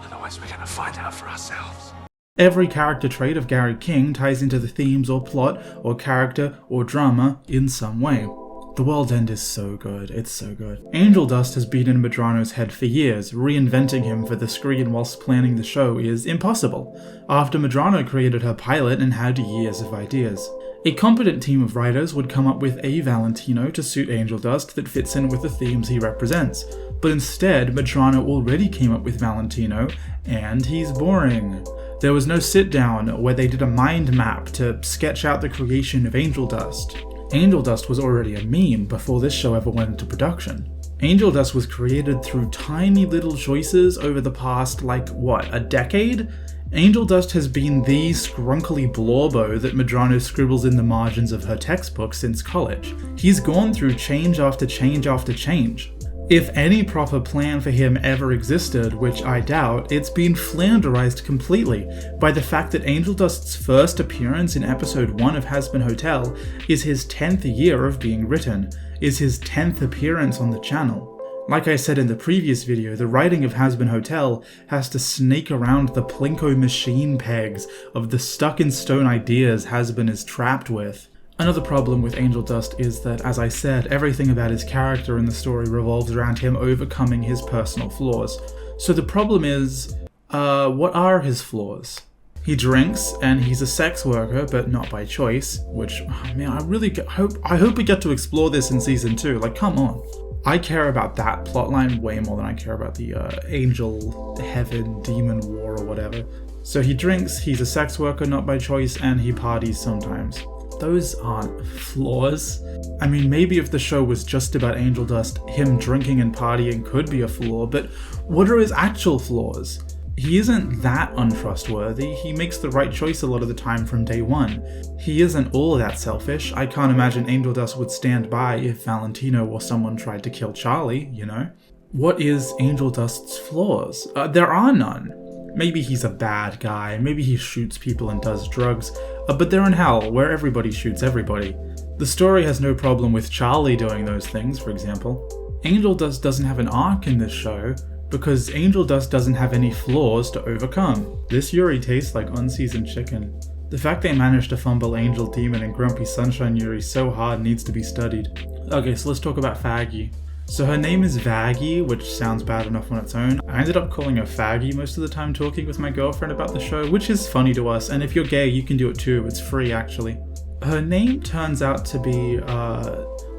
Otherwise, we're gonna find out for ourselves.
Every character trait of Gary King ties into the themes or plot or character or drama in some way. The World's End is so good, it's so good. Angel Dust has been in Medrano's head for years. Reinventing him for the screen whilst planning the show is impossible, after Medrano created her pilot and had years of ideas. A competent team of writers would come up with a Valentino to suit Angel Dust that fits in with the themes he represents, but instead Medrano already came up with Valentino, and he's boring. There was no sit-down where they did a mind map to sketch out the creation of Angel Dust. Angel Dust was already a meme before this show ever went into production. Angel Dust was created through tiny little choices over the past, a decade? Angel Dust has been the scrunkly blorbo that Medrano scribbles in the margins of her textbook since college. He's gone through change after change after change. If any proper plan for him ever existed, which I doubt, it's been flanderized completely by the fact that Angel Dust's first appearance in episode 1 of Hazbin Hotel is his 10th year of being written, is his 10th appearance on the channel. Like I said in the previous video, the writing of Hazbin Hotel has to snake around the plinko machine pegs of the stuck-in-stone ideas Hazbin is trapped with. Another problem with Angel Dust is that, as I said, everything about his character in the story revolves around him overcoming his personal flaws. So the problem is, what are his flaws? He drinks, and he's a sex worker, but not by choice, which, man, I really hope we get to explore this in season 2, come on. I care about that plotline way more than I care about the angel, heaven, demon war or whatever. So he drinks, he's a sex worker not by choice, and he parties sometimes. Those aren't flaws. I mean, maybe if the show was just about Angel Dust, him drinking and partying could be a flaw, but what are his actual flaws? He isn't that untrustworthy, he makes the right choice a lot of the time from day one. He isn't all that selfish. I can't imagine Angel Dust would stand by if Valentino or someone tried to kill Charlie, you know? What is Angel Dust's flaws? There are none. Maybe he's a bad guy, maybe he shoots people and does drugs, but they're in hell, where everybody shoots everybody. The story has no problem with Charlie doing those things, for example. Angel Dust doesn't have an arc in this show, because Angel Dust doesn't have any flaws to overcome. This Yuri tastes like unseasoned chicken. The fact they managed to fumble Angel Demon and Grumpy Sunshine Yuri so hard needs to be studied. Okay, so let's talk about Faggy. So her name is Vaggy, which sounds bad enough on its own. I ended up calling her Faggy most of the time talking with my girlfriend about the show, which is funny to us, and if you're gay, you can do it too. It's free, actually. Her name turns out to be,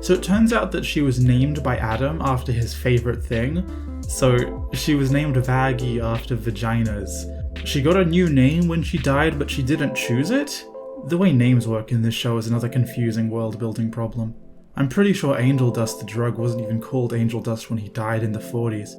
So it turns out that she was named by Adam after his favorite thing. So she was named Vaggy after vaginas. She got a new name when she died, but she didn't choose it? The way names work in this show is another confusing world-building problem. I'm pretty sure Angel Dust the drug wasn't even called Angel Dust when he died in the 40s.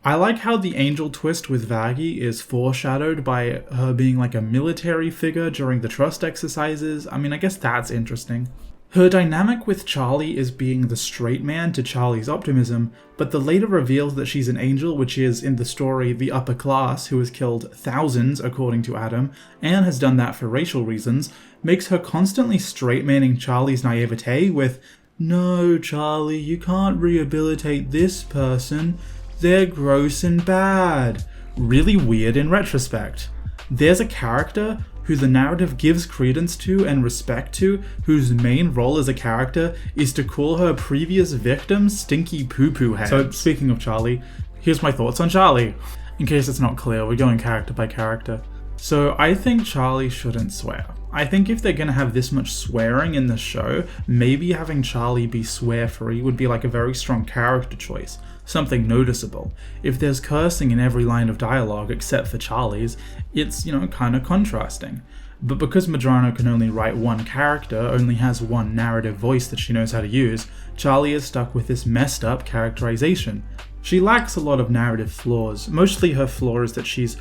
I like how the angel twist with Vaggy is foreshadowed by her being like a military figure during the trust exercises. I mean, I guess that's interesting. Her dynamic with Charlie is being the straight man to Charlie's optimism, but the later reveals that she's an angel, which is, in the story, the upper class who has killed thousands, according to Adam, and has done that for racial reasons, makes her constantly straight-manning Charlie's naivete with, no, Charlie, you can't rehabilitate this person. They're gross and bad. Really weird in retrospect. There's a character who the narrative gives credence to and respect to, whose main role as a character is to call her previous victim stinky poo-poo heads. So speaking of Charlie, here's my thoughts on Charlie. In case it's not clear, we're going character by character. So I think Charlie shouldn't swear. I think if they're gonna have this much swearing in the show, maybe having Charlie be swear-free would be like a very strong character choice. Something noticeable. If there's cursing in every line of dialogue except for Charlie's, it's, kind of contrasting. But because Medrano can only write one character, only has one narrative voice that she knows how to use, Charlie is stuck with this messed up characterization. She lacks a lot of narrative flaws. Mostly her flaw is that she's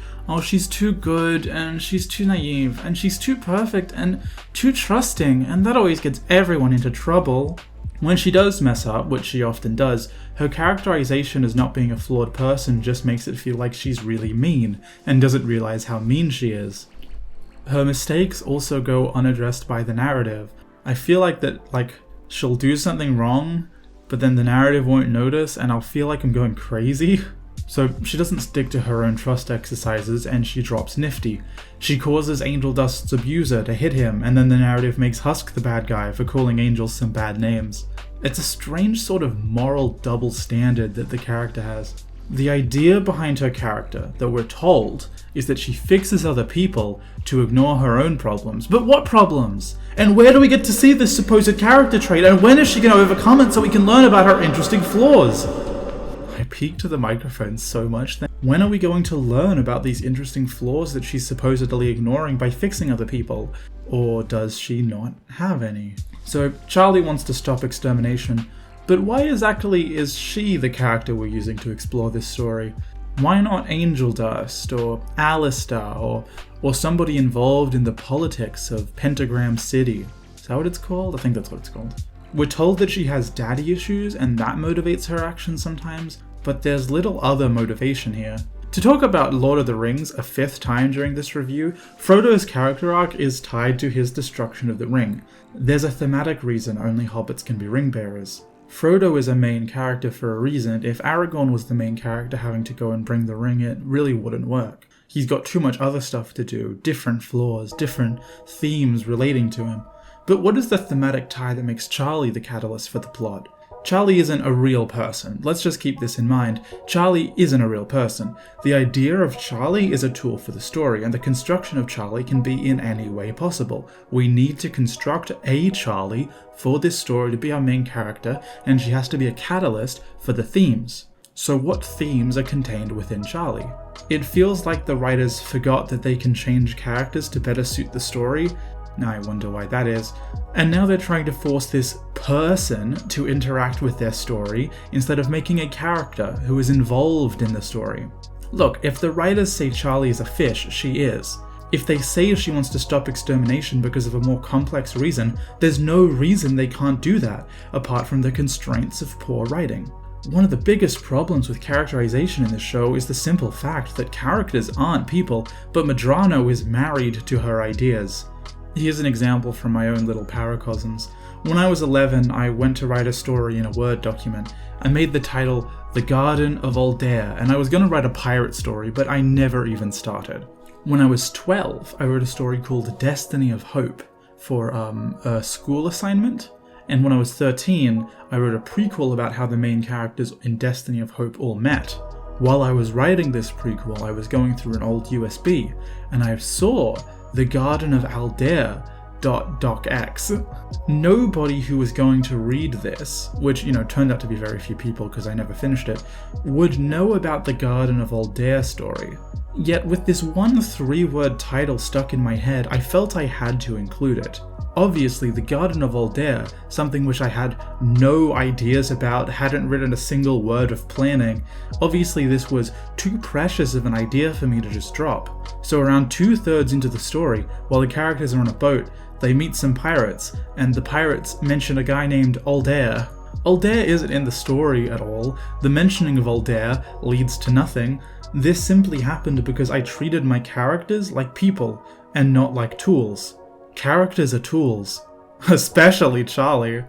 too good, and she's too naive, and she's too perfect, and too trusting, and that always gets everyone into trouble. When she does mess up, which she often does, her characterization as not being a flawed person just makes it feel like she's really mean, and doesn't realize how mean she is. Her mistakes also go unaddressed by the narrative. I feel like she'll do something wrong, but then the narrative won't notice, and I'll feel like I'm going crazy. So she doesn't stick to her own trust exercises, and she drops Nifty. She causes Angel Dust's abuser to hit him, and then the narrative makes Husk the bad guy for calling Angel some bad names. It's a strange sort of moral double standard that the character has. The idea behind her character, that we're told, is that she fixes other people to ignore her own problems. But what problems? And where do we get to see this supposed character trait? And when is she going to overcome it so we can learn about her interesting flaws? I peeked to the microphone so much then. When are we going to learn about these interesting flaws that she's supposedly ignoring by fixing other people? Or does she not have any? So Charlie wants to stop extermination, but why exactly is she the character we're using to explore this story? Why not Angel Dust, or Alistair, or somebody involved in the politics of Pentagram City? Is that what it's called? I think that's what it's called. We're told that she has daddy issues and that motivates her actions sometimes, but there's little other motivation here. To talk about Lord of the Rings a fifth time during this review, Frodo's character arc is tied to his destruction of the ring. There's a thematic reason only hobbits can be ring bearers. Frodo is a main character for a reason. If Aragorn was the main character having to go and bring the ring, it really wouldn't work. He's got too much other stuff to do, different flaws, different themes relating to him. But what is the thematic tie that makes Charlie the catalyst for the plot? Charlie isn't a real person. Let's just keep this in mind. Charlie isn't a real person. The idea of Charlie is a tool for the story, and the construction of Charlie can be in any way possible. We need to construct a Charlie for this story to be our main character, and she has to be a catalyst for the themes. So what themes are contained within Charlie? It feels like the writers forgot that they can change characters to better suit the story. Now I wonder why that is. And now they're trying to force this person to interact with their story instead of making a character who is involved in the story. Look, if the writers say Charlie is a fish, she is. If they say she wants to stop extermination because of a more complex reason, there's no reason they can't do that, apart from the constraints of poor writing. One of the biggest problems with characterization in this show is the simple fact that characters aren't people, but Medrano is married to her ideas. Here's an example from my own little paracosms. When I was 11, I went to write a story in a Word document. I made the title The Garden of Aldair, and I was going to write a pirate story, but I never even started. When I was 12, I wrote a story called Destiny of Hope for a school assignment. And when I was 13, I wrote a prequel about how the main characters in Destiny of Hope all met. While I was writing this prequel, I was going through an old USB, and I saw The Garden of Aldair .docx. Nobody who was going to read this, which, turned out to be very few people because I never finished it, would know about the Garden of Aldair story. Yet with this one 3-word title stuck in my head, I felt I had to include it. Obviously, the Garden of Aldair, something which I had no ideas about, hadn't written a single word of planning. Obviously, this was too precious of an idea for me to just drop. So around 2/3 into the story, while the characters are on a boat, they meet some pirates, and the pirates mention a guy named Aldair. Aldair isn't in the story at all. The mentioning of Aldair leads to nothing. This simply happened because I treated my characters like people, and not like tools. Characters are tools. Especially Charlie.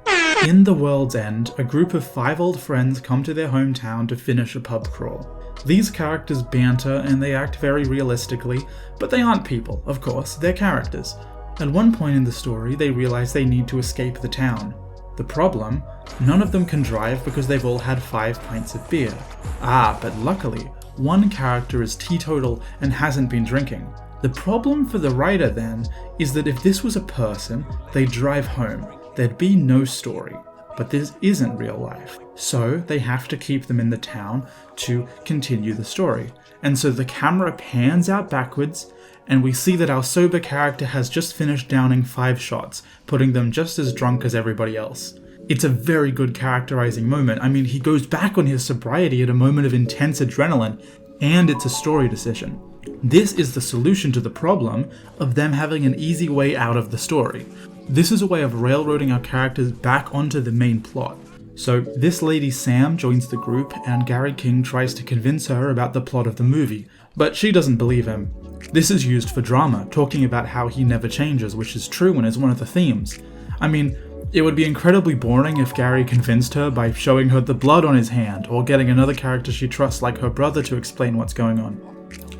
In The World's End, a group of 5 old friends come to their hometown to finish a pub crawl. These characters banter and they act very realistically, but they aren't people, of course, they're characters. At one point in the story, they realize they need to escape the town. The problem? None of them can drive because they've all had 5 pints of beer. But luckily, one character is teetotal and hasn't been drinking. The problem for the writer then is that if this was a person, they'd drive home. There'd be no story. But this isn't real life. So they have to keep them in the town to continue the story. And so the camera pans out backwards, and we see that our sober character has just finished downing 5 shots, putting them just as drunk as everybody else. It's a very good characterizing moment. I mean, he goes back on his sobriety at a moment of intense adrenaline, and it's a story decision. This is the solution to the problem of them having an easy way out of the story. This is a way of railroading our characters back onto the main plot. So this lady Sam joins the group and Gary King tries to convince her about the plot of the movie, but she doesn't believe him. This is used for drama, talking about how he never changes, which is true and is one of the themes. I mean, it would be incredibly boring if Gary convinced her by showing her the blood on his hand, or getting another character she trusts like her brother to explain what's going on.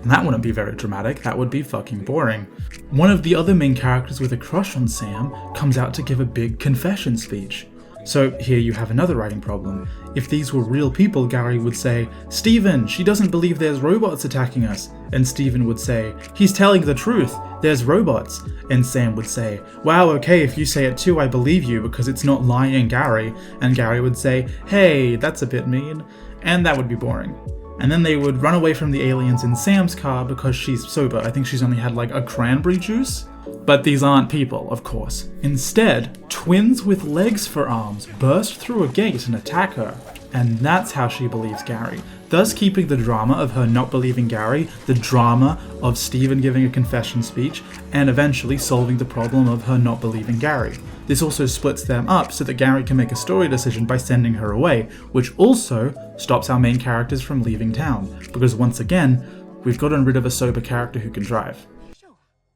And that wouldn't be very dramatic, that would be fucking boring. One of the other main characters with a crush on Sam comes out to give a big confession speech. So here you have another writing problem. If these were real people, Gary would say, "Steven, she doesn't believe there's robots attacking us." And Steven would say, "He's telling the truth, there's robots." And Sam would say, "Wow, okay, if you say it too, I believe you because it's not lying, Gary." And Gary would say, "Hey, that's a bit mean." And that would be boring. And then they would run away from the aliens in Sam's car because she's sober. I think she's only had like a cranberry juice. But these aren't people, of course. Instead, twins with legs for arms burst through a gate and attack her. And that's how she believes Gary, thus keeping the drama of her not believing Gary, the drama of Steven giving a confession speech, and eventually solving the problem of her not believing Gary. This also splits them up so that Gary can make a story decision by sending her away, which also stops our main characters from leaving town, because once again, we've gotten rid of a sober character who can drive.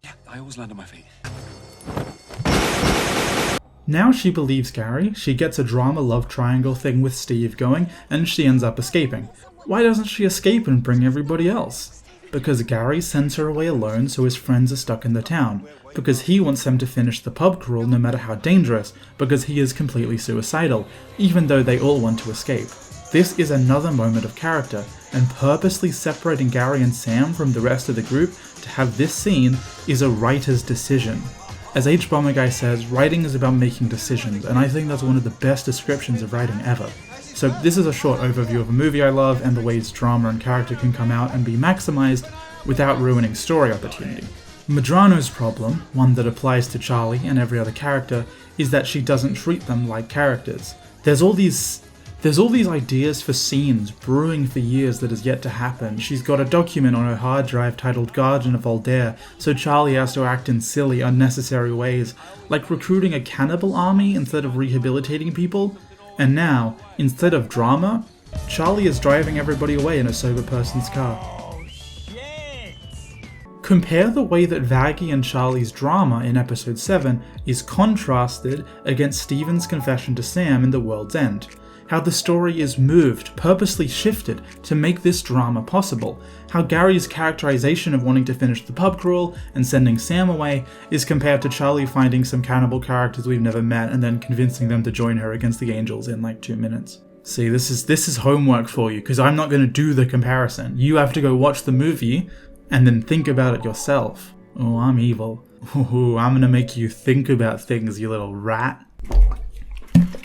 Yeah, I always land on my feet.
Now she believes Gary, she gets a drama love triangle thing with Steve going, and she ends up escaping. Why doesn't she escape and bring everybody else? Because Gary sends her away alone so his friends are stuck in the town. Because he wants them to finish the pub crawl no matter how dangerous, because he is completely suicidal, even though they all want to escape. This is another moment of character, and purposely separating Gary and Sam from the rest of the group to have this scene is a writer's decision. As H. Bomber Guy says, writing is about making decisions, and I think that's one of the best descriptions of writing ever. So this is a short overview of a movie I love and the ways drama and character can come out and be maximized without ruining story opportunity. Medrano's problem, one that applies to Charlie and every other character, is that she doesn't treat them like characters. There's all these ideas for scenes brewing for years that has yet to happen. She's got a document on her hard drive titled Guardian of Aldair, so Charlie has to act in silly, unnecessary ways, like recruiting a cannibal army instead of rehabilitating people. And now, instead of drama, Charlie is driving everybody away in a sober person's car. Compare the way that Vaggie and Charlie's drama in episode 7 is contrasted against Steven's confession to Sam in The World's End. How the story is moved, purposely shifted to make this drama possible. How Gary's characterization of wanting to finish the pub crawl and sending Sam away is compared to Charlie finding some cannibal characters we've never met and then convincing them to join her against the angels in like 2 minutes. See, this is homework for you, because I'm not going to do the comparison. You have to go watch the movie and then think about it yourself. Oh, I'm evil. Ooh, I'm going to make you think about things, you little rat.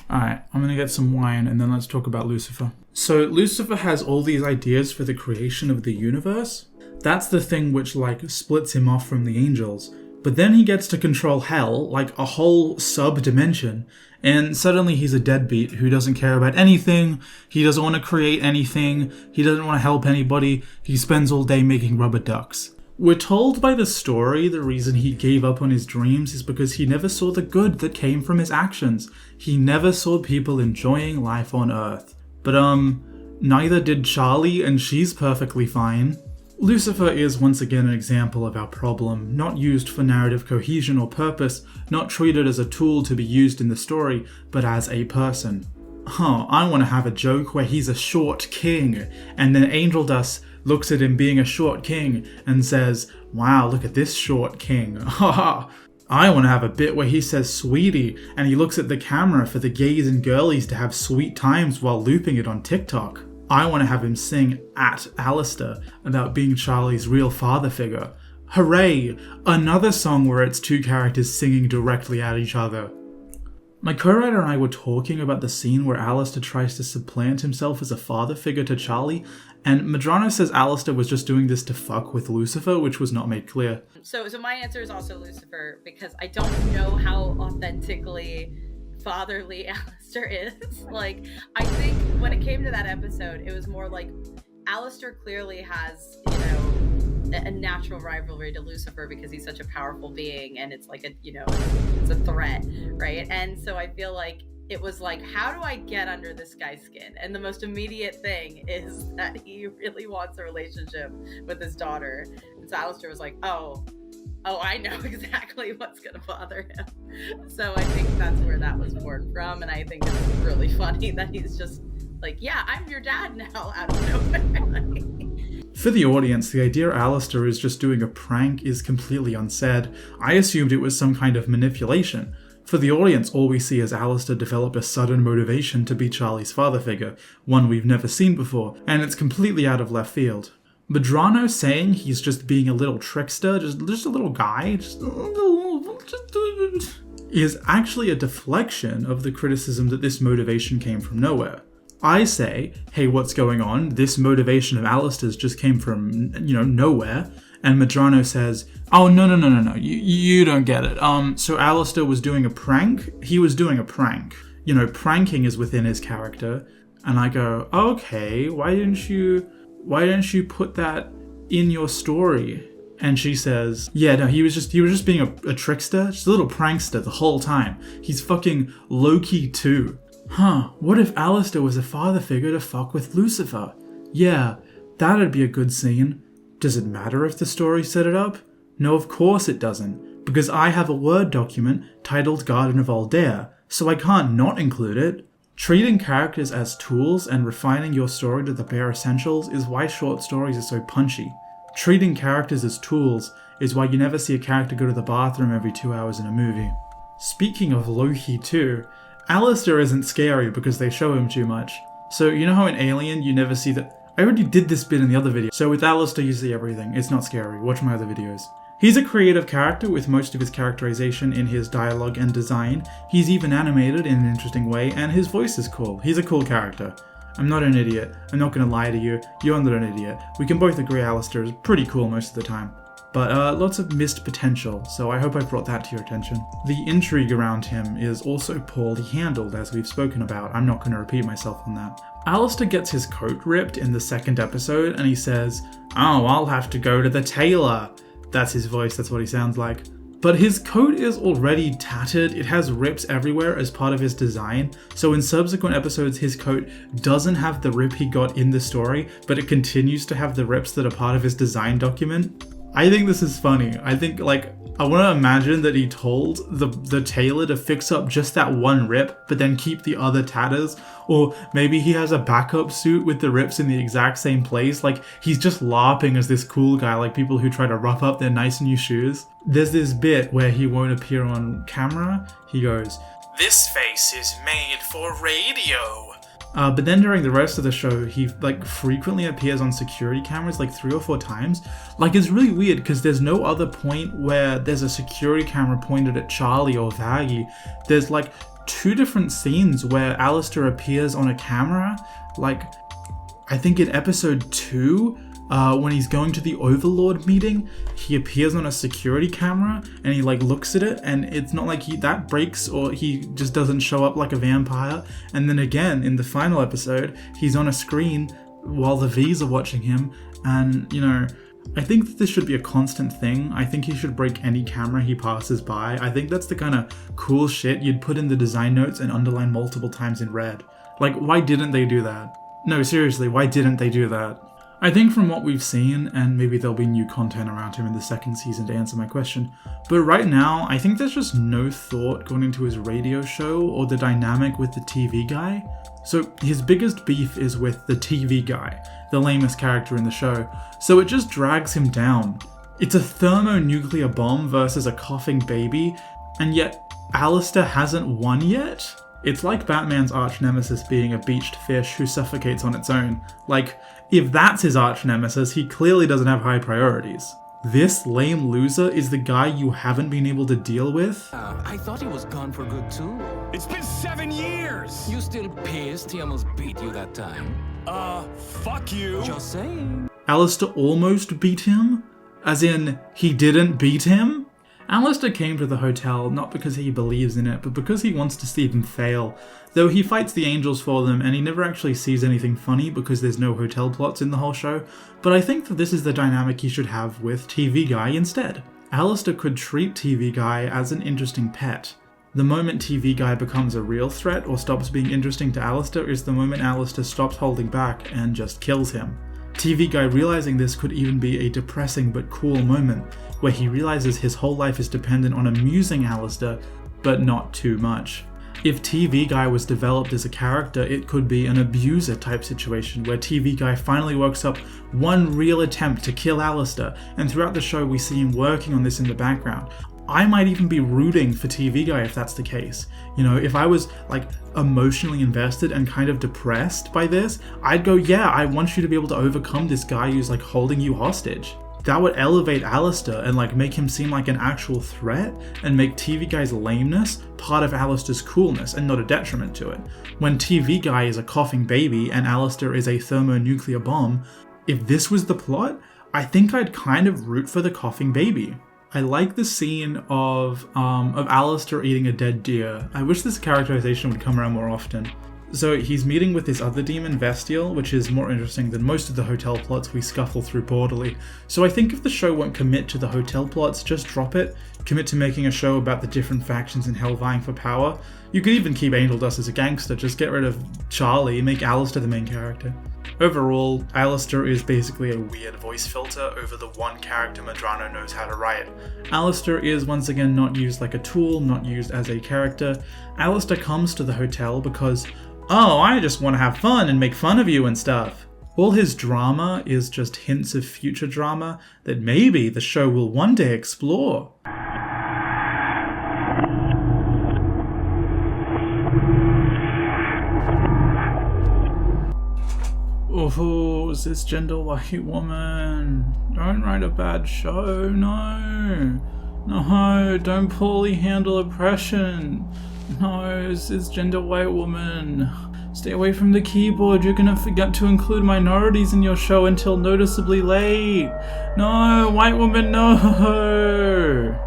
Alright, I'm gonna get some wine and then let's talk about Lucifer. So Lucifer has all these ideas for the creation of the universe. That's the thing which like splits him off from the angels. But then he gets to control hell, like a whole sub-dimension, and suddenly he's a deadbeat who doesn't care about anything, he doesn't want to create anything, he doesn't want to help anybody, he spends all day making rubber ducks. We're told by the story the reason he gave up on his dreams is because he never saw the good that came from his actions. He never saw people enjoying life on Earth. But neither did Charlie, and she's perfectly fine. Lucifer is once again an example of our problem, not used for narrative cohesion or purpose, not treated as a tool to be used in the story, but as a person. I want to have a joke where he's a short king, and then Angel Dust looks at him being a short king and says, wow, look at this short king. Haha. I want to have a bit where he says sweetie, and he looks at the camera for the gays and girlies to have sweet times while looping it on TikTok. I want to have him sing at Alistair about being Charlie's real father figure. Hooray! Another song where it's two characters singing directly at each other. My co-writer and I were talking about the scene where Alistair tries to supplant himself as a father figure to Charlie, and Medrano says Alistair was just doing this to fuck with Lucifer, which was not made clear.
So my answer is also Lucifer, because I don't know how authentically fatherly Alistair is. Like, I think when it came to that episode, it was more like Alistair clearly has, you know, a natural rivalry to Lucifer because he's such a powerful being, and it's like a, you know, it's a threat, right? And so I feel like it was like, how do I get under this guy's skin? And the most immediate thing is that he really wants a relationship with his daughter. And so Alistair was like, oh, I know exactly what's gonna bother him. So I think that's where that was born from, and I think it's really funny that he's just like, yeah, I'm your dad now, out of nowhere.
For the audience, the idea Alistair is just doing a prank is completely unsaid. I assumed it was some kind of manipulation. For the audience, all we see is Alistair develop a sudden motivation to be Charlie's father figure, one we've never seen before, and it's completely out of left field. Medrano saying he's just being a little trickster, just a little guy, is actually a deflection of the criticism that this motivation came from nowhere. I say, hey, what's going on? This motivation of Alistair's just came from, nowhere. And Medrano says, oh, no, you don't get it. So Alistair was doing a prank? He was doing a prank. Pranking is within his character. And I go, okay, why didn't you put that in your story? And she says, yeah, no, he was just being a trickster, just a little prankster the whole time. He's fucking Loki too. What if Alistair was a father figure to fuck with Lucifer? Yeah, that'd be a good scene. Does it matter if the story set it up? No, of course it doesn't, because I have a Word document titled Garden of Aldair, so I can't not include it. Treating characters as tools and refining your story to the bare essentials is why short stories are so punchy. Treating characters as tools is why you never see a character go to the bathroom every 2 hours in a movie. Speaking of Loki too, Alistair isn't scary because they show him too much. So you know how in Alien you never see that? I already did this bit in the other video. So with Alistair you see everything. It's not scary. Watch my other videos. He's a creative character with most of his characterization in his dialogue and design. He's even animated in an interesting way, and his voice is cool. He's a cool character. I'm not an idiot. I'm not gonna lie to you. You're not an idiot. We can both agree Alistair is pretty cool most of the time. But lots of missed potential, so I hope I brought that to your attention. The intrigue around him is also poorly handled, as we've spoken about. I'm not going to repeat myself on that. Alistair gets his coat ripped in the second episode, and he says, oh, I'll have to go to the tailor. That's his voice, that's what he sounds like. But his coat is already tattered, it has rips everywhere as part of his design, so in subsequent episodes his coat doesn't have the rip he got in the story, but it continues to have the rips that are part of his design document. I think this is funny. I think, I want to imagine that he told the tailor to fix up just that one rip, but then keep the other tatters. Or maybe he has a backup suit with the rips in the exact same place. He's just LARPing as this cool guy, like people who try to rough up their nice new shoes. There's this bit where he won't appear on camera. He goes,
this face is made for radio.
But then during the rest of the show, he frequently appears on security cameras 3 or 4 times. It's really weird because there's no other point where there's a security camera pointed at Charlie or Vaggie. There's 2 different scenes where Alistair appears on a camera. I think in episode 2, when he's going to the Overlord meeting, he appears on a security camera and he looks at it, and it's not like that breaks or he just doesn't show up like a vampire. And then again in the final episode, he's on a screen while the V's are watching him, and I think that this should be a constant thing. I think he should break any camera he passes by. I think that's the kind of cool shit you'd put in the design notes and underline multiple times in red. Why didn't they do that? No, seriously, why didn't they do that? I think from what we've seen, and maybe there'll be new content around him in the second season to answer my question, but right now, I think there's just no thought going into his radio show or the dynamic with the TV guy. So his biggest beef is with the TV guy, the lamest character in the show, so it just drags him down. It's a thermonuclear bomb versus a coughing baby, and yet Alistair hasn't won yet? It's like Batman's arch nemesis being a beached fish who suffocates on its own. Like, if that's his arch nemesis, he clearly doesn't have high priorities. This lame loser is the guy you haven't been able to deal with?
I thought he was gone for good too.
It's been 7 years!
You still pissed he almost beat you that time?
Fuck you!
Just saying.
Alistair almost beat him? As in, he didn't beat him? Alistair came to the hotel not because he believes in it, but because he wants to see them fail. Though he fights the angels for them, and he never actually sees anything funny because there's no hotel plots in the whole show, but I think that this is the dynamic he should have with TV Guy instead. Alistair could treat TV Guy as an interesting pet. The moment TV Guy becomes a real threat or stops being interesting to Alistair is the moment Alistair stops holding back and just kills him. TV Guy realizing this could even be a depressing but cool moment, where he realizes his whole life is dependent on amusing Alistair, but not too much. If TV Guy was developed as a character, it could be an abuser type situation where TV Guy finally works up one real attempt to kill Alistair, and throughout the show we see him working on this in the background. I might even be rooting for TV Guy if that's the case. You know, if I was like emotionally invested and kind of depressed by this, I'd go, yeah, I want you to be able to overcome this guy who's like holding you hostage. That would elevate Alistair and like make him seem like an actual threat and make TV Guy's lameness part of Alistair's coolness and not a detriment to it. When TV Guy is a coughing baby and Alistair is a thermonuclear bomb, if this was the plot, I think I'd kind of root for the coughing baby. I like the scene of Alistair eating a dead deer. I wish this characterization would come around more often. So he's meeting with this other demon, Vestial, which is more interesting than most of the hotel plots we scuffle through boredly. So I think if the show won't commit to the hotel plots, just drop it. Commit to making a show about the different factions in hell vying for power. You could even keep Angel Dust as a gangster, just get rid of Charlie, make Alistair the main character. Overall, Alistair is basically a weird voice filter over the one character Medrano knows how to write. Alistair is once again not used like a tool, not used as a character. Alistair comes to the hotel because, oh, I just want to have fun and make fun of you and stuff. All his drama is just hints of future drama that maybe the show will one day explore. Oh, cisgender white woman. Don't write a bad show, no. No, don't poorly handle oppression. No, cisgender white woman. Stay away from the keyboard, you're gonna forget to include minorities in your show until noticeably late. No, white woman, no!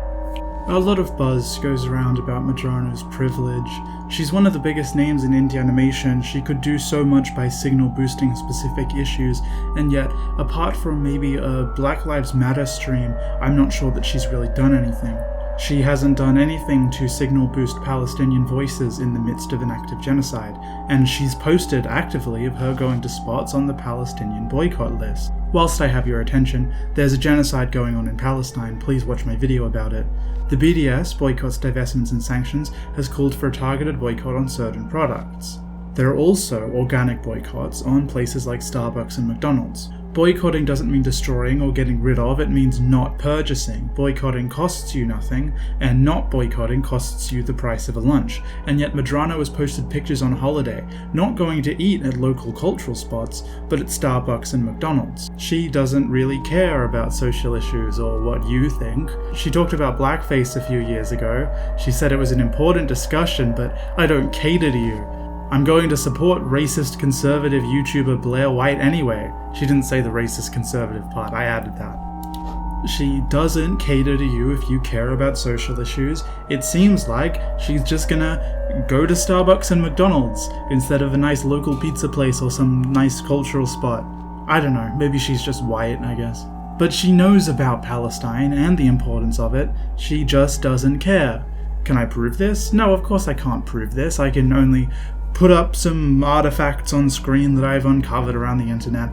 A lot of buzz goes around about Medrano's privilege. She's one of the biggest names in indie animation. She could do so much by signal boosting specific issues, and yet, apart from maybe a Black Lives Matter stream, I'm not sure that she's really done anything. She hasn't done anything to signal boost Palestinian voices in the midst of an active genocide, and she's posted actively of her going to spots on the Palestinian boycott list. Whilst I have your attention, there's a genocide going on in Palestine, please watch my video about it. The BDS, Boycotts, Divestments and Sanctions, has called for a targeted boycott on certain products. There are also organic boycotts on places like Starbucks and McDonald's. Boycotting doesn't mean destroying or getting rid of, it means not purchasing. Boycotting costs you nothing, and not boycotting costs you the price of a lunch. And yet Medrano has posted pictures on holiday, not going to eat at local cultural spots, but at Starbucks and McDonald's. She doesn't really care about social issues or what you think. She talked about blackface a few years ago. She said it was an important discussion, but I don't cater to you. I'm going to support racist conservative YouTuber Blair White anyway. She didn't say the racist conservative part, I added that. She doesn't cater to you if you care about social issues. It seems like she's just gonna go to Starbucks and McDonald's instead of a nice local pizza place or some nice cultural spot. I don't know, maybe she's just white, I guess. But she knows about Palestine and the importance of it, she just doesn't care. Can I prove this? No, of course I can't prove this. I can only put up some artifacts on screen that I've uncovered around the internet.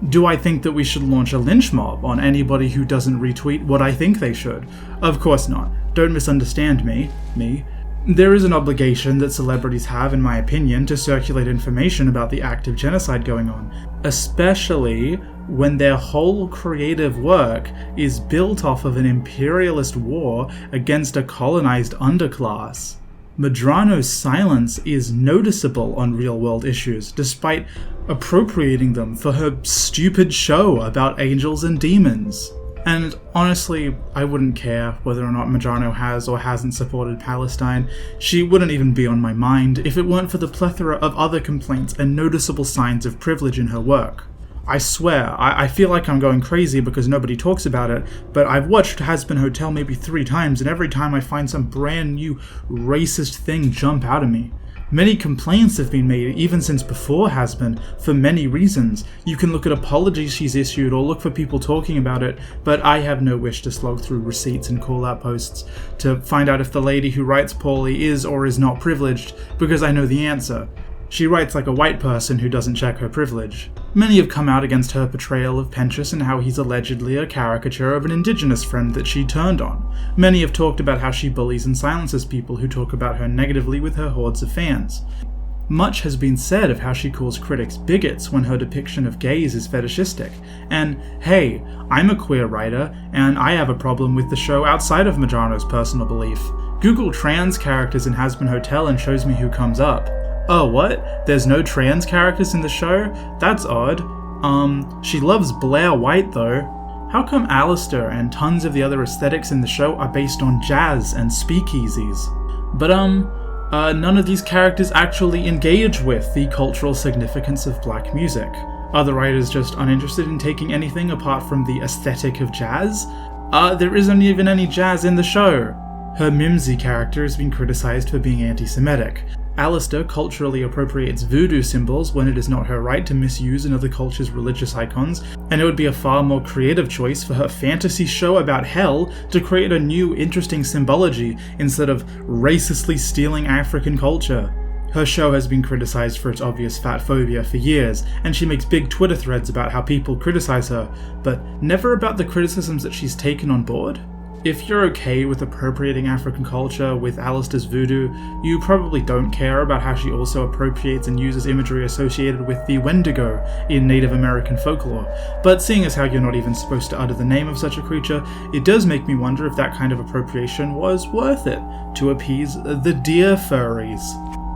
Do I think that we should launch a lynch mob on anybody who doesn't retweet what I think they should? Of course not. Don't misunderstand me. There is an obligation that celebrities have, in my opinion, to circulate information about the active genocide going on, especially when their whole creative work is built off of an imperialist war against a colonized underclass. Medrano's silence is noticeable on real-world issues, despite appropriating them for her stupid show about angels and demons. And honestly, I wouldn't care whether or not Medrano has or hasn't supported Palestine. She wouldn't even be on my mind if it weren't for the plethora of other complaints and noticeable signs of privilege in her work. I swear, I feel like I'm going crazy because nobody talks about it, but I've watched Hazbin Hotel maybe 3 times, and every time I find some brand new racist thing jump out at me. Many complaints have been made even since before Hazbin, for many reasons. You can look at apologies she's issued or look for people talking about it, but I have no wish to slog through receipts and call-out posts to find out if the lady who writes poorly is or is not privileged, because I know the answer. She writes like a white person who doesn't check her privilege. Many have come out against her portrayal of Pentious and how he's allegedly a caricature of an indigenous friend that she turned on. Many have talked about how she bullies and silences people who talk about her negatively with her hordes of fans. Much has been said of how she calls critics bigots when her depiction of gays is fetishistic. And hey, I'm a queer writer, and I have a problem with the show outside of Medrano's personal belief. Google trans characters in Hazbin Hotel and shows me who comes up. Oh, what? There's no trans characters in the show? That's odd. She loves Blair White though. How come Alistair and tons of the other aesthetics in the show are based on jazz and speakeasies? But none of these characters actually engage with the cultural significance of black music. Are the writers just uninterested in taking anything apart from the aesthetic of jazz? There isn't even any jazz in the show. Her Mimsy character has been criticized for being anti-Semitic. Alistair culturally appropriates voodoo symbols when it is not her right to misuse another culture's religious icons, and it would be a far more creative choice for her fantasy show about hell to create a new interesting symbology instead of racistly stealing African culture. Her show has been criticized for its obvious fat phobia for years, and she makes big Twitter threads about how people criticize her, but never about the criticisms that she's taken on board. If you're okay with appropriating African culture with Alistair's voodoo, you probably don't care about how she also appropriates and uses imagery associated with the Wendigo in Native American folklore. But seeing as how you're not even supposed to utter the name of such a creature, it does make me wonder if that kind of appropriation was worth it to appease the deer furries.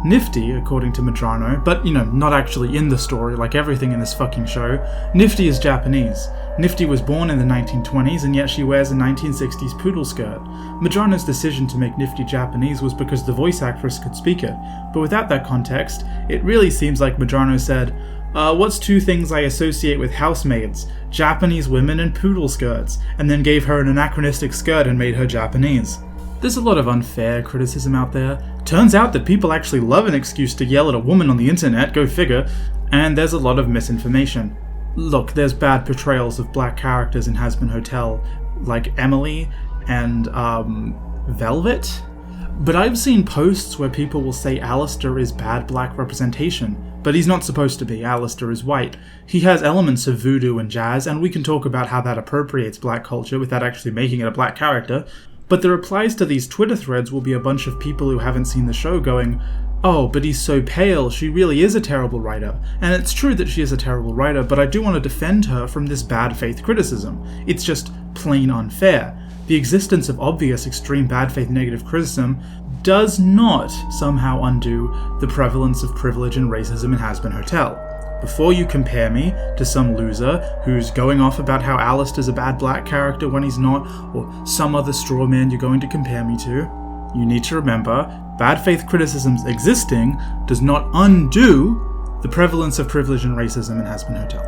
Nifty, according to Medrano, but not actually in the story like everything in this fucking show, Nifty is Japanese. Nifty was born in the 1920s and yet she wears a 1960s poodle skirt. Medrano's decision to make Nifty Japanese was because the voice actress could speak it, but without that context, it really seems like Medrano said, what's 2 things I associate with housemaids? Japanese women and poodle skirts, and then gave her an anachronistic skirt and made her Japanese. There's a lot of unfair criticism out there. Turns out that people actually love an excuse to yell at a woman on the internet, go figure, and there's a lot of misinformation. Look, there's bad portrayals of black characters in Hazbin Hotel, like Emily and, Velvet? But I've seen posts where people will say Alistair is bad black representation, but he's not supposed to be. Alistair is white. He has elements of voodoo and jazz, and we can talk about how that appropriates black culture without actually making it a black character, but the replies to these Twitter threads will be a bunch of people who haven't seen the show going, oh, but he's so pale, she really is a terrible writer. And it's true that she is a terrible writer, but I do want to defend her from this bad faith criticism. It's just plain unfair. The existence of obvious extreme bad faith negative criticism does not somehow undo the prevalence of privilege and racism in Hazbin Hotel. Before you compare me to some loser who's going off about how Alistair's a bad black character when he's not, or some other straw man you're going to compare me to, you need to remember, bad faith criticisms existing does not undo the prevalence of privilege and racism in Hazbin Hotel.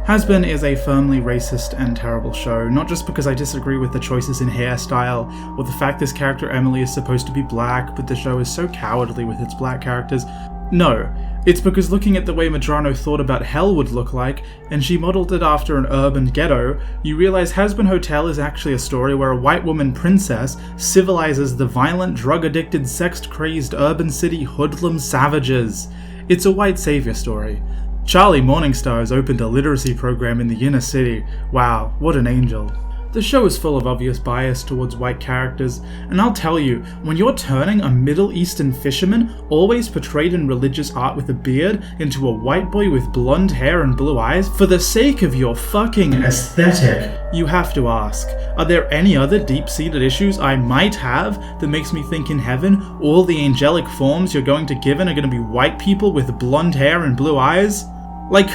Hazbin is a firmly racist and terrible show, not just because I disagree with the choices in hairstyle, or the fact this character Emily is supposed to be black, but the show is so cowardly with its black characters. No, it's because looking at the way Medrano thought about hell would look like, and she modeled it after an urban ghetto, you realize Hazbin Hotel is actually a story where a white woman princess civilizes the violent, drug-addicted, sex-crazed urban city hoodlum savages. It's a white savior story. Charlie Morningstar has opened a literacy program in the inner city. Wow, what an angel. The show is full of obvious bias towards white characters, and I'll tell you, when you're turning a Middle Eastern fisherman, always portrayed in religious art with a beard, into a white boy with blonde hair and blue eyes, for the sake of your fucking aesthetic, you have to ask, are there any other deep-seated issues I might have that makes me think in heaven all the angelic forms you're going to give in are going to be white people with blonde hair and blue eyes? Like,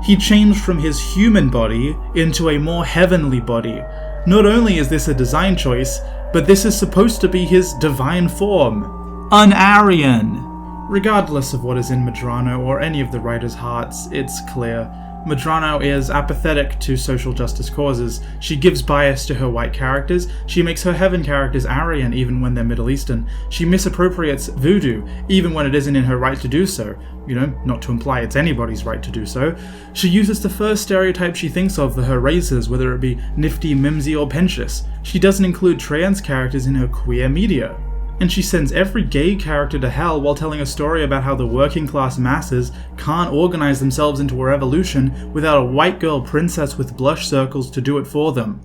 he changed from his human body into a more heavenly body. Not only is this a design choice, but this is supposed to be his divine form. Un-Aryan! Regardless of what is in Medrano or any of the writers' hearts, it's clear. Medrano is apathetic to social justice causes. She gives bias to her white characters. She makes her heaven characters Aryan even when they're Middle Eastern. She misappropriates voodoo even when it isn't in her right to do so. You know, not to imply it's anybody's right to do so. She uses the first stereotype she thinks of for her races, whether it be nifty, mimsy, or pensious. She doesn't include trans characters in her queer media. And she sends every gay character to hell while telling a story about how the working class masses can't organize themselves into a revolution without a white girl princess with blush circles to do it for them.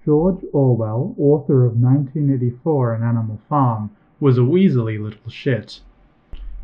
George Orwell, author of 1984 and Animal Farm, was a weaselly little shit.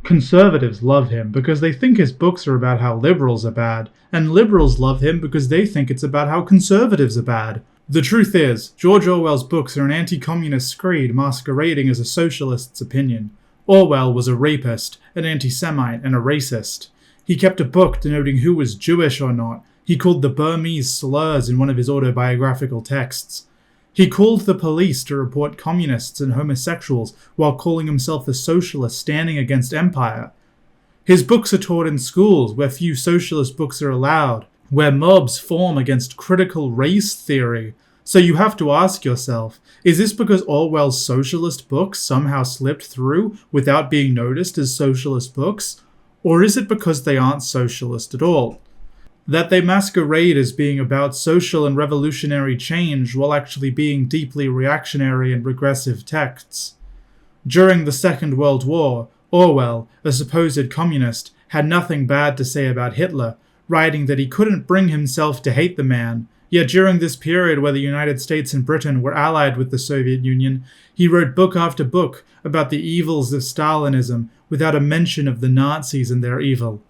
Conservatives love him because they think his books are about how liberals are bad, and liberals love him because they think it's about how conservatives are bad. The truth is, George Orwell's books are an anti-communist screed masquerading as a socialist's opinion. Orwell was a rapist, an anti-Semite, and a racist. He kept a book denoting who was Jewish or not. He called the Burmese slurs in one of his autobiographical texts. He called the police to report communists and homosexuals while calling himself a socialist standing against empire. His books are taught in schools where few socialist books are allowed, where mobs form against critical race theory. So you have to ask yourself, is this because Orwell's socialist books somehow slipped through without being noticed as socialist books? Or is it because they aren't socialist at all? That they masquerade as being about social and revolutionary change while actually being deeply reactionary and regressive texts? During the Second World War, Orwell, a supposed communist, had nothing bad to say about Hitler, writing that he couldn't bring himself to hate the man. Yet during this period where the United States and Britain were allied with the Soviet Union, he wrote book after book about the evils of Stalinism without a mention of the Nazis and their evil.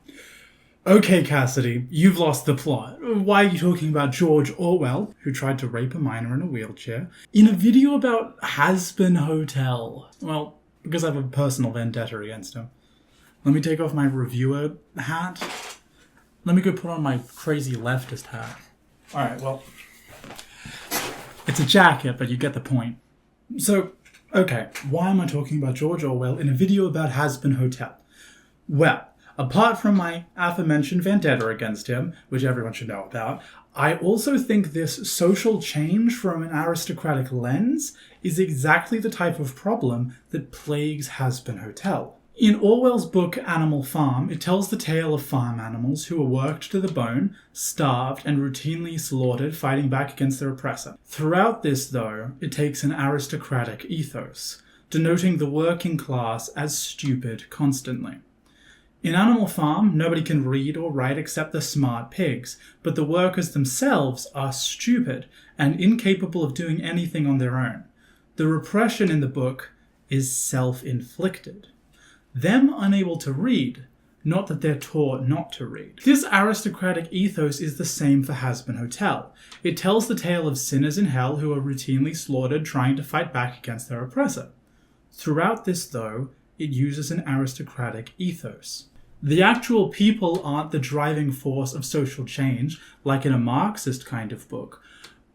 Okay, Cassidy, you've lost the plot. Why are you talking about George Orwell, who tried to rape a minor in a wheelchair, in a video about Hazbin Hotel? Well, because I have a personal vendetta against him. Let me take off my reviewer hat. Let me go put on my crazy leftist hat. Alright, well, it's a jacket, but you get the point. So, okay, why am I talking about George Orwell in a video about Hazbin Hotel? Well, apart from my aforementioned vendetta against him, which everyone should know about, I also think this social change from an aristocratic lens is exactly the type of problem that plagues Hazbin Hotel. In Orwell's book Animal Farm, it tells the tale of farm animals who were worked to the bone, starved, and routinely slaughtered, fighting back against their oppressor. Throughout this, though, it takes an aristocratic ethos, denoting the working class as stupid constantly. In Animal Farm, nobody can read or write except the smart pigs, but the workers themselves are stupid and incapable of doing anything on their own. The repression in the book is self-inflicted. Them unable to read, not that they're taught not to read. This aristocratic ethos is the same for Hazbin Hotel. It tells the tale of sinners in hell who are routinely slaughtered trying to fight back against their oppressor. Throughout this, though, it uses an aristocratic ethos. The actual people aren't the driving force of social change, like in a Marxist kind of book,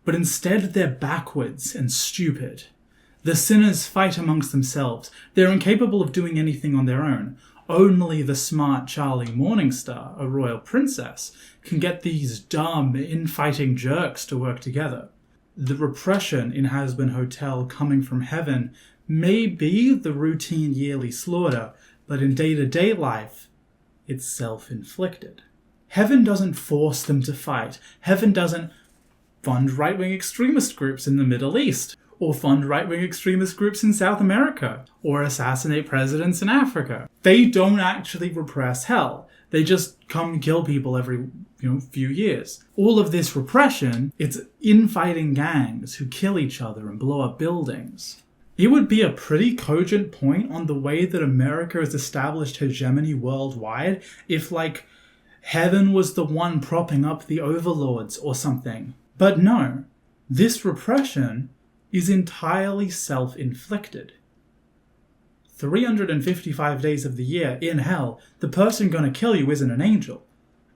but instead they're backwards and stupid. The sinners fight amongst themselves. They're incapable of doing anything on their own. Only the smart Charlie Morningstar, a royal princess, can get these dumb, infighting jerks to work together. The repression in Hazbin Hotel coming from heaven may be the routine yearly slaughter, but in day-to-day life, it's self-inflicted. Heaven doesn't force them to fight. Heaven doesn't fund right-wing extremist groups in the Middle East. or fund right-wing extremist groups in South America, or assassinate presidents in Africa. They don't actually repress hell. They just come kill people every few years. All of this repression, it's infighting gangs who kill each other and blow up buildings. It would be a pretty cogent point on the way that America has established hegemony worldwide if, heaven was the one propping up the overlords or something. But no, this repression is entirely self-inflicted. 355 days of the year in hell, the person gonna kill you isn't an angel.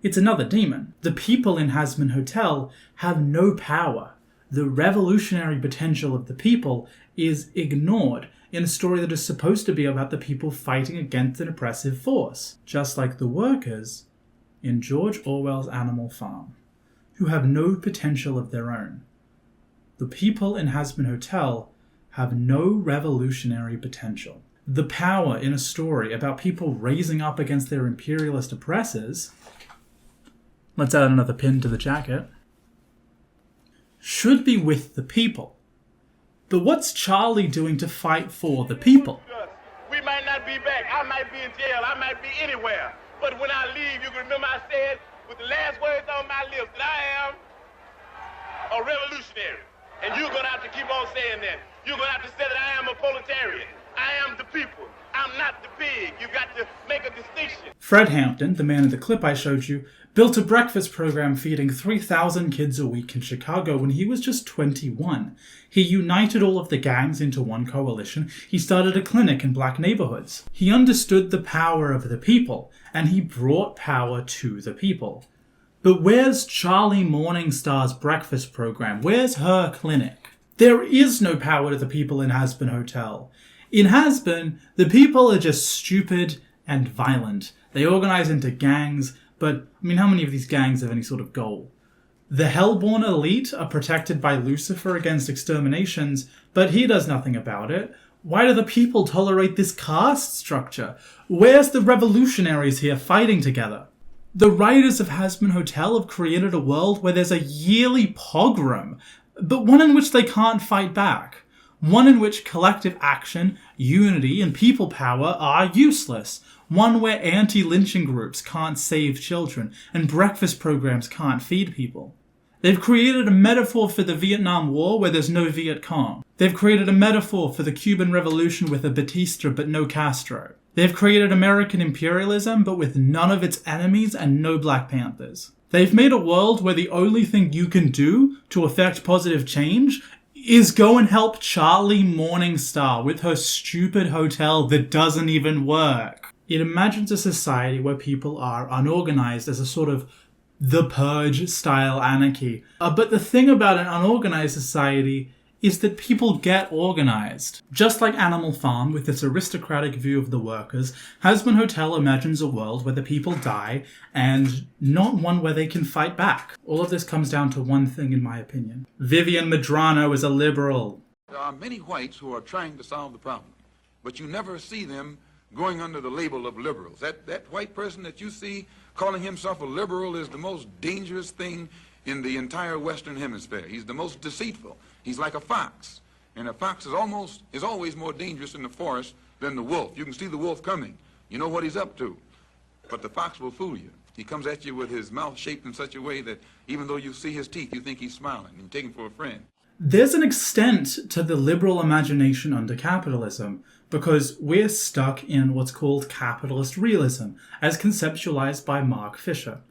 It's another demon. The people in Hazbin Hotel have no power. The revolutionary potential of the people is ignored in a story that is supposed to be about the people fighting against an oppressive force, just like the workers in George Orwell's Animal Farm, who have no potential of their own. The people in Hazbin Hotel have no revolutionary potential. The power in a story about people raising up against their imperialist oppressors, let's add another pin to the jacket, should be with the people. But what's Charlie doing to fight for the people?
We might not be back. I might be in jail. I might be anywhere. But when I leave, you can remember I said with the last words on my lips that I am a revolutionary. And you're going to have to keep on saying that. You're going to have to say that I am a proletarian. I am the people. I'm not the pig. You've got to make a distinction.
Fred Hampton, the man in the clip I showed you, built a breakfast program feeding 3,000 kids a week in Chicago when he was just 21. He united all of the gangs into one coalition. He started a clinic in black neighborhoods. He understood the power of the people, and he brought power to the people. But where's Charlie Morningstar's breakfast program? Where's her clinic? There is no power to the people in Hazbin Hotel. In Hazbin, the people are just stupid and violent. They organize into gangs, but how many of these gangs have any sort of goal? The Hellborn elite are protected by Lucifer against exterminations, but he does nothing about it. Why do the people tolerate this caste structure? Where's the revolutionaries here fighting together? The writers of Hazbin Hotel have created a world where there's a yearly pogrom, but one in which they can't fight back. One in which collective action, unity, and people power are useless. One where anti-lynching groups can't save children, and breakfast programs can't feed people. They've created a metaphor for the Vietnam War where there's no Viet Cong. They've created a metaphor for the Cuban Revolution with a Batista but no Castro. They've created American imperialism but with none of its enemies and no Black Panthers. They've made a world where the only thing you can do to affect positive change is go and help Charlie Morningstar with her stupid hotel that doesn't even work. It imagines a society where people are unorganized as a sort of the Purge style anarchy. But the thing about an unorganized society is that people get organized. Just like Animal Farm, with its aristocratic view of the workers, Hazbin Hotel imagines a world where the people die, and not one where they can fight back. All of this comes down to one thing, in my opinion. Vivian Medrano is a liberal.
There are many whites who are trying to solve the problem, but you never see them going under the label of liberals. That white person that you see calling himself a liberal is the most dangerous thing in the entire Western Hemisphere. He's the most deceitful. He's like a fox, and a fox is always more dangerous in the forest than the wolf. You can see the wolf coming. You know what he's up to, but the fox will fool you. He comes at you with his mouth shaped in such a way that even though you see his teeth, you think he's smiling, and you take him for a friend.
There's an extent to the liberal imagination under capitalism, because we're stuck in what's called capitalist realism, as conceptualized by Mark Fisher.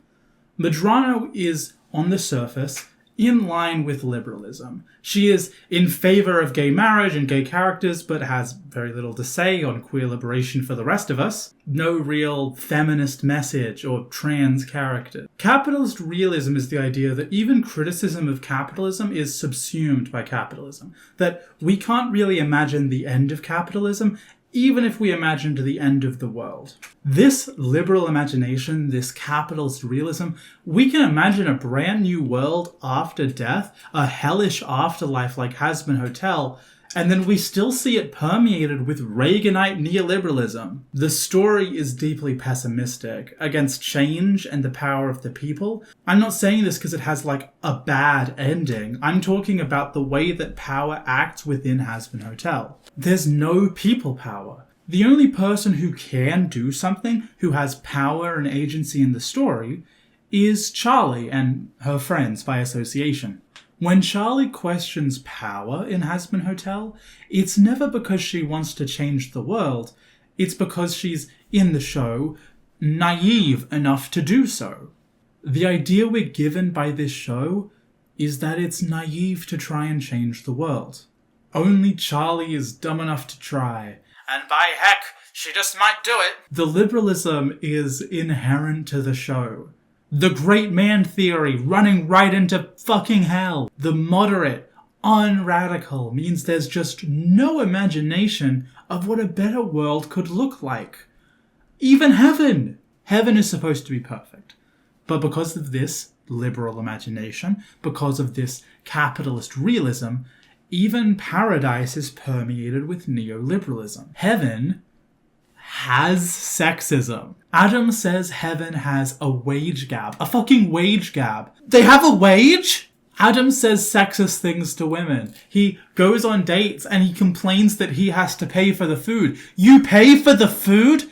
Medrano is, on the surface, in line with liberalism. She is in favor of gay marriage and gay characters, but has very little to say on queer liberation for the rest of us. No real feminist message or trans character. Capitalist realism is the idea that even criticism of capitalism is subsumed by capitalism. That we can't really imagine the end of capitalism, even if we imagined the end of the world. This liberal imagination, this capitalist realism, we can imagine a brand new world after death, a hellish afterlife like Hazbin Hotel, And then we still see it permeated with Reaganite neoliberalism. The story is deeply pessimistic against change and the power of the people. I'm not saying this because it has like a bad ending. I'm talking about the way that power acts within Hazbin Hotel. There's no people power. The only person who can do something, who has power and agency in the story, is Charlie and her friends by association. When Charlie questions power in Hazbin Hotel, it's never because she wants to change the world. It's because she's, in the show, naive enough to do so. The idea we're given by this show is that it's naive to try and change the world. Only Charlie is dumb enough to try.
And by heck, she just might do it.
The liberalism is inherent to the show. The great man theory running right into fucking hell. The moderate, unradical means there's just no imagination of what a better world could look like. Even heaven! Heaven is supposed to be perfect. But because of this liberal imagination, because of this capitalist realism, even paradise is permeated with neoliberalism. Heaven has sexism. Adam says heaven has a wage gap. A fucking wage gap. They have a wage? Adam says sexist things to women. He goes on dates and he complains that he has to pay for the food. You pay for the food?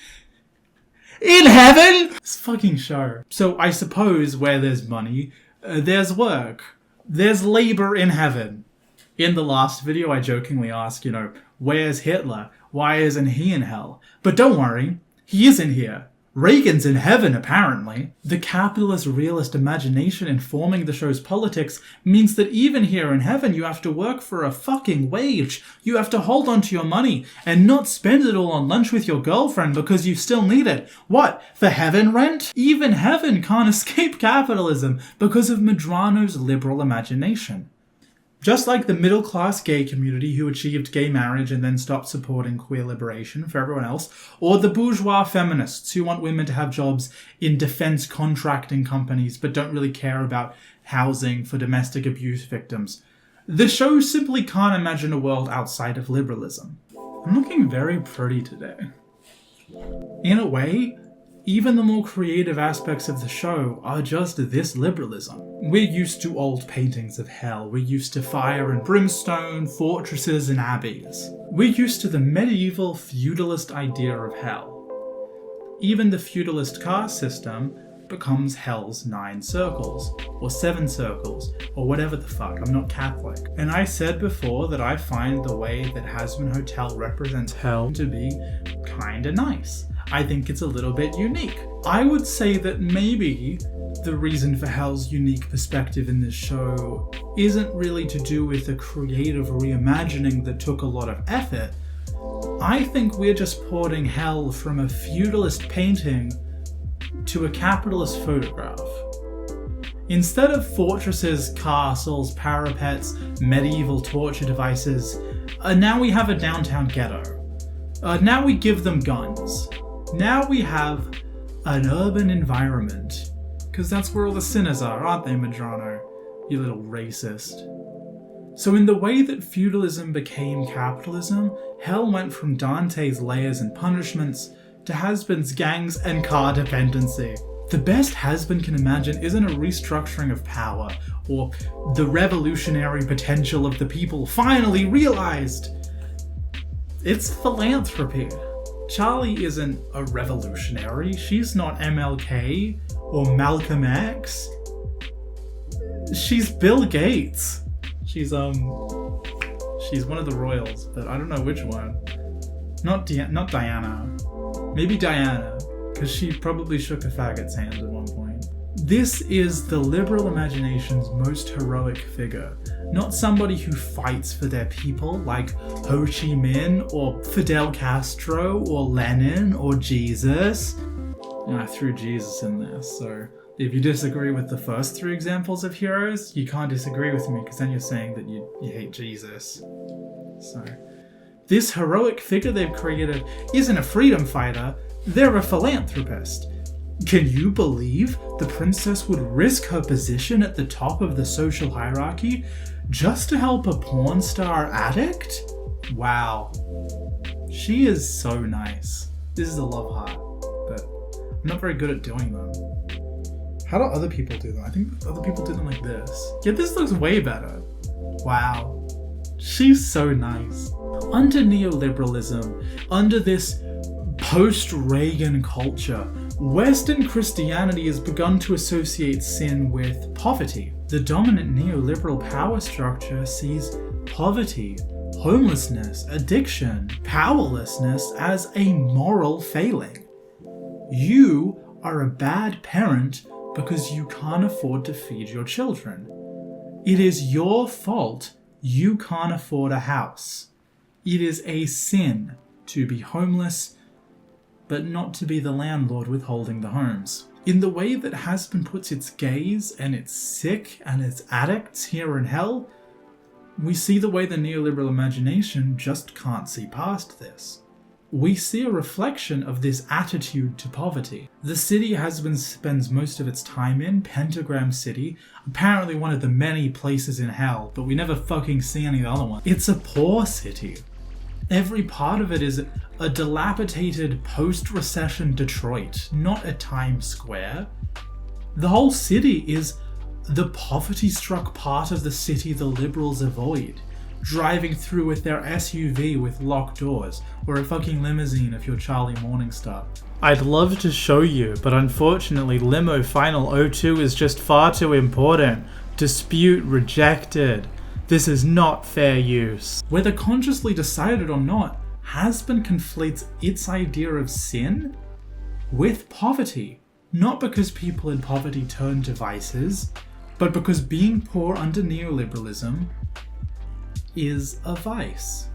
In heaven? This fucking show. So I suppose where there's money, there's work. There's labor in heaven. In the last video I jokingly asked, where's Hitler? Why isn't he in hell? But don't worry, he is in here. Reagan's in heaven, apparently. The capitalist realist imagination informing the show's politics means that even here in heaven you have to work for a fucking wage. You have to hold on to your money and not spend it all on lunch with your girlfriend because you still need it. What, for heaven rent? Even heaven can't escape capitalism because of Medrano's liberal imagination. Just like the middle-class gay community who achieved gay marriage and then stopped supporting queer liberation for everyone else, or the bourgeois feminists who want women to have jobs in defense contracting companies but don't really care about housing for domestic abuse victims, the show simply can't imagine a world outside of liberalism. I'm looking very pretty today. In a way, even the more creative aspects of the show are just this liberalism. We're used to old paintings of hell. We're used to fire and brimstone, fortresses and abbeys. We're used to the medieval feudalist idea of hell. Even the feudalist caste system becomes hell's 9 circles, or 7 circles, or whatever the fuck. I'm not Catholic. And I said before that I find the way that Hazbin Hotel represents hell to be kinda nice. I think it's a little bit unique. I would say that maybe the reason for Hell's unique perspective in this show isn't really to do with a creative reimagining that took a lot of effort. I think we're just porting Hell from a feudalist painting to a capitalist photograph. Instead of fortresses, castles, parapets, medieval torture devices, now we have a downtown ghetto. Now we give them guns. Now we have an urban environment. Because that's where all the sinners are, aren't they, Medrano? You little racist. So in the way that feudalism became capitalism, Hell went from Dante's layers and punishments to Hazbin's gangs and car dependency. The best Hazbin can imagine isn't a restructuring of power, or the revolutionary potential of the people finally realized. It's philanthropy. Charlie isn't a revolutionary. She's not MLK or Malcolm X. She's Bill Gates. She's one of the royals, but I don't know which one. Not Diana. Maybe Diana, because she probably shook a faggot's hand at one point. This is the liberal imagination's most heroic figure, not somebody who fights for their people like Ho Chi Minh or Fidel Castro or Lenin or Jesus. I threw Jesus in there, so if you disagree with the first 3 examples of heroes, you can't disagree with me because then you're saying that you hate Jesus. So, this heroic figure they've created isn't a freedom fighter, they're a philanthropist. Can you believe the princess would risk her position at the top of the social hierarchy just to help a porn star addict? Wow. She is so nice. This is a love heart, but I'm not very good at doing them. How do other people do them? I think other people do them like this. Yeah, this looks way better. Wow. She's so nice. Under neoliberalism, under this post-Reagan culture, Western Christianity has begun to associate sin with poverty. The dominant neoliberal power structure sees poverty, homelessness, addiction, powerlessness as a moral failing. You are a bad parent because you can't afford to feed your children. It is your fault you can't afford a house. It is a sin to be homeless, but not to be the landlord withholding the homes. In the way that Hazbin puts its gays and its sick and its addicts here in hell, we see the way the neoliberal imagination just can't see past this. We see a reflection of this attitude to poverty. The city Hazbin spends most of its time in, Pentagram City, apparently one of the many places in hell, but we never fucking see any of the other ones. It's a poor city. Every part of it is a dilapidated post-recession Detroit, not a Times Square. The whole city is the poverty-struck part of the city the liberals avoid, driving through with their SUV with locked doors, or a fucking limousine if you're Charlie Morningstar. I'd love to show you, but unfortunately Limo Final 02 is just far too important. Dispute rejected. This is not fair use. Whether consciously decided or not, Hazbin conflates its idea of sin with poverty. Not because people in poverty turn to vices, but because being poor under neoliberalism is a vice.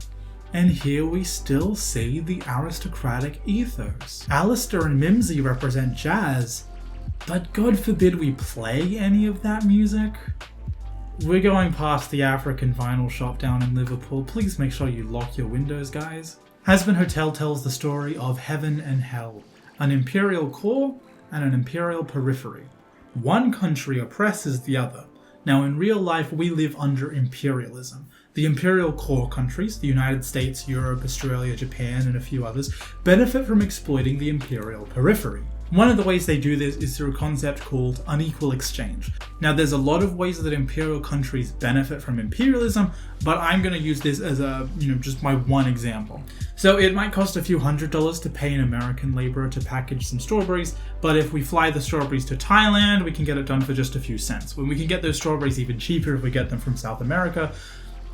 And here we still see the aristocratic ethos. Alistair and Mimsy represent jazz, but God forbid we play any of that music. We're going past the African vinyl shop down in Liverpool. Please make sure you lock your windows, guys. Hazbin Hotel tells the story of heaven and hell, an imperial core and an imperial periphery. One country oppresses the other. Now in real life we live under imperialism. The imperial core countries, the United States, Europe, Australia, Japan, and a few others, benefit from exploiting the imperial periphery. One of the ways they do this is through a concept called unequal exchange. Now there's a lot of ways that imperial countries benefit from imperialism, but I'm going to use this as just my one example. So it might cost a few $100s to pay an American laborer to package some strawberries, but if we fly the strawberries to Thailand, we can get it done for just a few cents. When we can get those strawberries even cheaper if we get them from South America.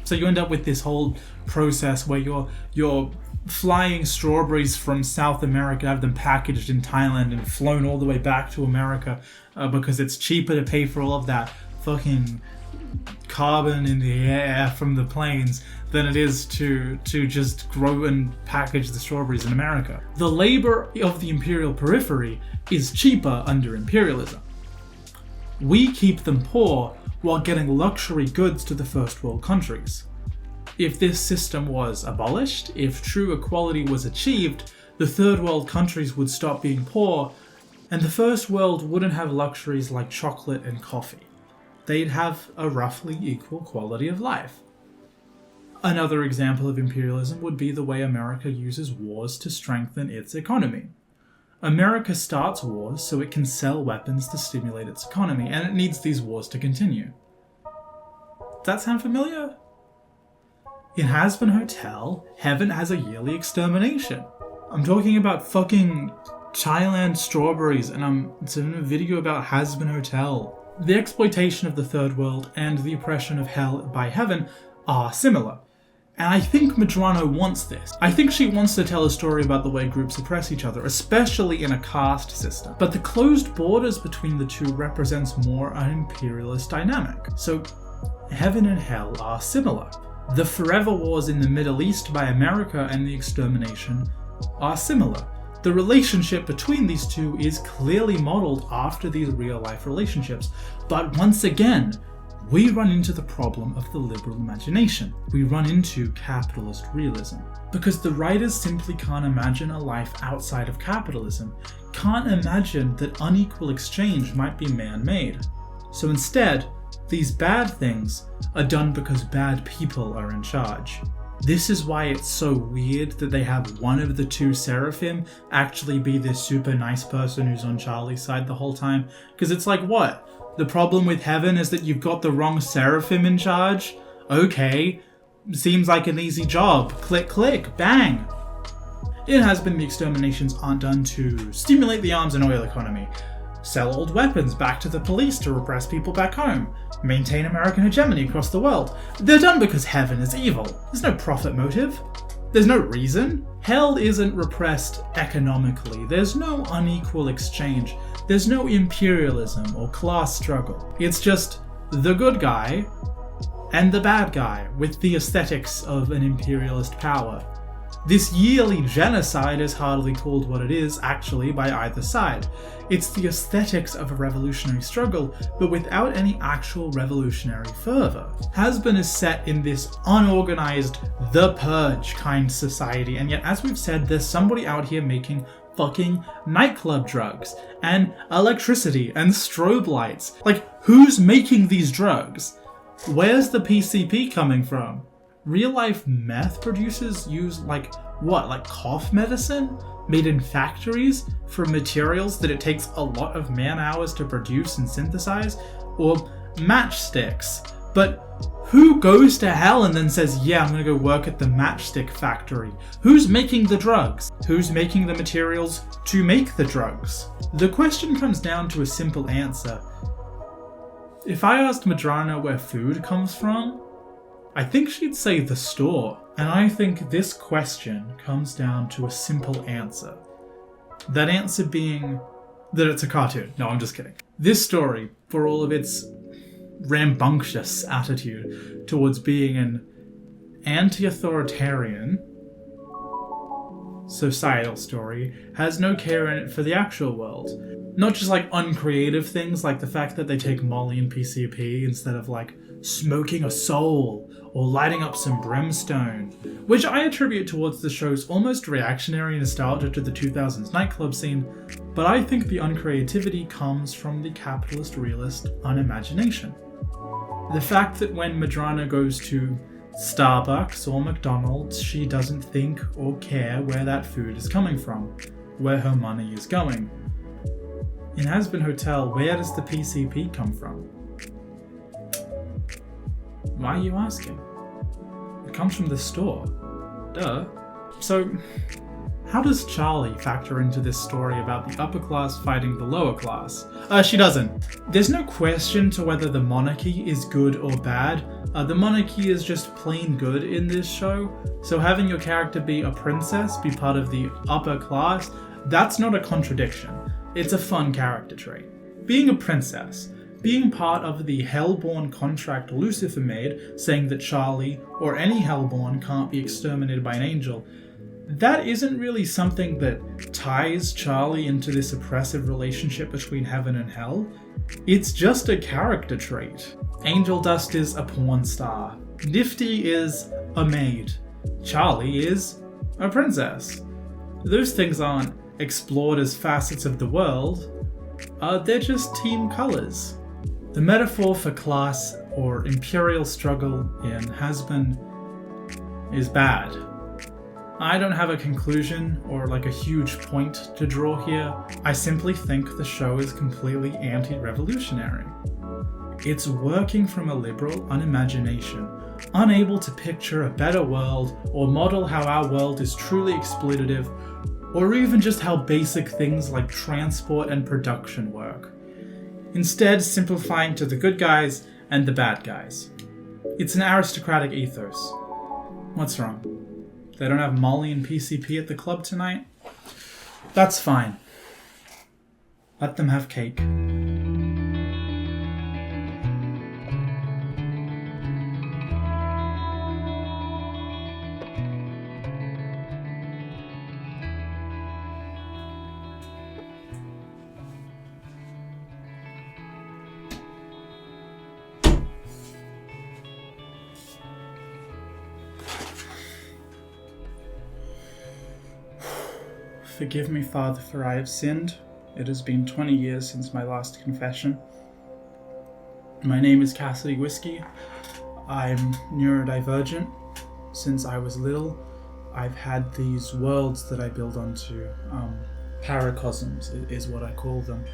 So you end up with this whole process where you're flying strawberries from South America, have them packaged in Thailand and flown all the way back to America because it's cheaper to pay for all of that fucking carbon in the air from the planes than it is to just grow and package the strawberries in America. The labor of the imperial periphery is cheaper under imperialism. We keep them poor while getting luxury goods to the first world countries. If this system was abolished, if true equality was achieved, the third world countries would stop being poor, and the first world wouldn't have luxuries like chocolate and coffee. They'd have a roughly equal quality of life. Another example of imperialism would be the way America uses wars to strengthen its economy. America starts wars so it can sell weapons to stimulate its economy, and it needs these wars to continue. Does that sound familiar? In Hazbin Hotel, heaven has a yearly extermination. I'm talking about fucking Thailand strawberries, and it's in a video about Hazbin Hotel. The exploitation of the third world and the oppression of hell by heaven are similar. And I think Medrano wants this. I think she wants to tell a story about the way groups oppress each other, especially in a caste system. But the closed borders between the two represents more an imperialist dynamic. So heaven and hell are similar. The forever wars in the Middle East by America and the extermination are similar. The relationship between these two is clearly modeled after these real-life relationships. But once again, we run into the problem of the liberal imagination. We run into capitalist realism. Because the writers simply can't imagine a life outside of capitalism, can't imagine that unequal exchange might be man-made. So instead, these bad things are done because bad people are in charge. This is why it's so weird that they have one of the two seraphim actually be this super nice person who's on Charlie's side the whole time. Because it's like, what? The problem with heaven is that you've got the wrong seraphim in charge? Okay, seems like an easy job. Click, click, bang. It has been the exterminations aren't done to stimulate the arms and oil economy, sell old weapons back to the police to repress people back home, maintain American hegemony across the world. They're done because heaven is evil. There's no profit motive. There's no reason. Hell isn't repressed economically. There's no unequal exchange. There's no imperialism or class struggle. It's just the good guy and the bad guy with the aesthetics of an imperialist power. This yearly genocide is hardly called what it is, actually, by either side. It's the aesthetics of a revolutionary struggle, but without any actual revolutionary fervour. Hazbin is set in this unorganised, the purge kind society, and yet, as we've said, there's somebody out here making fucking nightclub drugs, and electricity, and strobe lights. Like, who's making these drugs? Where's the PCP coming from? Real life meth producers use like cough medicine made in factories from materials that it takes a lot of man hours to produce and synthesize, or matchsticks. But who goes to hell and then says, yeah, I'm gonna go work at the matchstick factory? Who's making the drugs? Who's making the materials to make the drugs? The question comes down to a simple answer. If I asked Madrona where food comes from, I think she'd say the store. And I think this question comes down to a simple answer. That answer being that it's a cartoon. No, I'm just kidding. This story, for all of its rambunctious attitude towards being an anti-authoritarian societal story, has no care in it for the actual world. Not just like uncreative things like the fact that they take Molly and PCP instead of like smoking a soul or lighting up some brimstone, which I attribute towards the show's almost reactionary nostalgia to the 2000s nightclub scene, but I think the uncreativity comes from the capitalist realist unimagination. The fact that when Madrona goes to Starbucks or McDonald's, she doesn't think or care where that food is coming from, where her money is going. In Hazbin Hotel, where does the PCP come from? Why are you asking? It comes from the store. Duh. So, how does Charlie factor into this story about the upper class fighting the lower class? She doesn't. There's no question to whether the monarchy is good or bad. The monarchy is just plain good in this show, so having your character be a princess, be part of the upper class, that's not a contradiction. It's a fun character trait. Being a princess, being part of the Hellborn contract Lucifer made, saying that Charlie, or any Hellborn, can't be exterminated by an angel, that isn't really something that ties Charlie into this oppressive relationship between heaven and hell. It's just a character trait. Angel Dust is a porn star. Nifty is a maid. Charlie is a princess. Those things aren't explored as facets of the world. They're just team colors. The metaphor for class or imperial struggle in Hazbin is bad. I don't have a conclusion or like a huge point to draw here. I simply think the show is completely anti-revolutionary. It's working from a liberal unimagination, unable to picture a better world or model how our world is truly exploitative, or even just how basic things like transport and production work. Instead, simplifying to the good guys and the bad guys. It's an aristocratic ethos. What's wrong? They don't have Molly and PCP at the club tonight? That's fine. Let them have cake. Forgive me, Father, for I have sinned. It has been 20 years since my last confession. My name is Cassidy Whiskey. I'm neurodivergent. since I was little, I've had these worlds that I build onto. Paracosms is what I call them.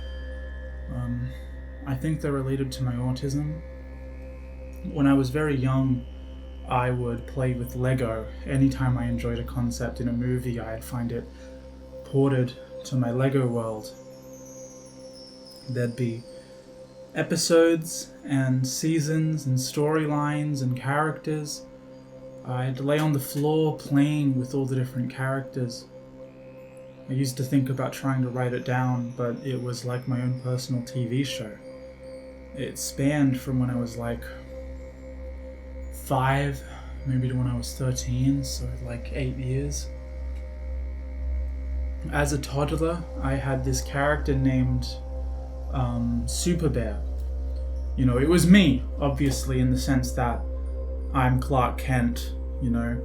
I think they're related to my autism. When I was very young, I would play with Lego. Anytime I enjoyed a concept in a movie, I'd find it ported to my Lego world. There'd be episodes and seasons and storylines and characters. I'd lay on the floor playing with all the different characters. I used to think about trying to write it down, but it was like my own personal TV show. It spanned from when I was like 5, maybe to when I was 13, so like 8 years. As a toddler, I had this character named Super Bear. You know, it was me, obviously, in the sense that I'm Clark Kent, you know.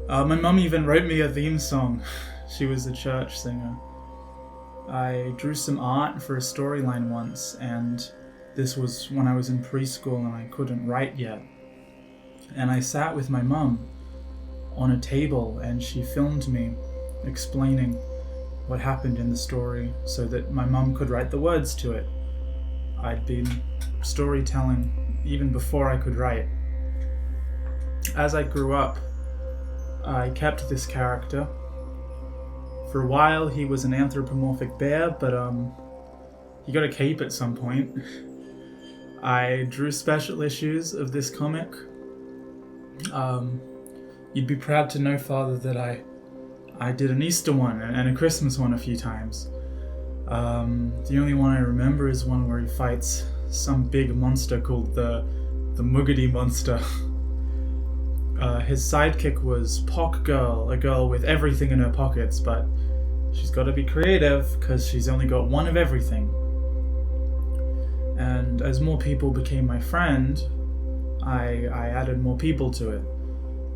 My mum even wrote me a theme song. She was a church singer. I drew some art for a storyline once, and this was when I was in preschool and I couldn't write yet. And I sat with my mum on a table and she filmed me explaining what happened in the story so that my mum could write the words to it. I'd been storytelling even before I could write. As I grew up, I kept this character. For a while, he was an anthropomorphic bear, but he got a cape at some point. I drew special issues of this comic. You'd be proud to know, Father, that I did an Easter one and a Christmas one a few times. The only one I remember is one where he fights some big monster called the Muggity Monster. His sidekick was Pock Girl, a girl with everything in her pockets, but she's got to be creative because she's only got one of everything. And as more people became my friend, I added more people to it.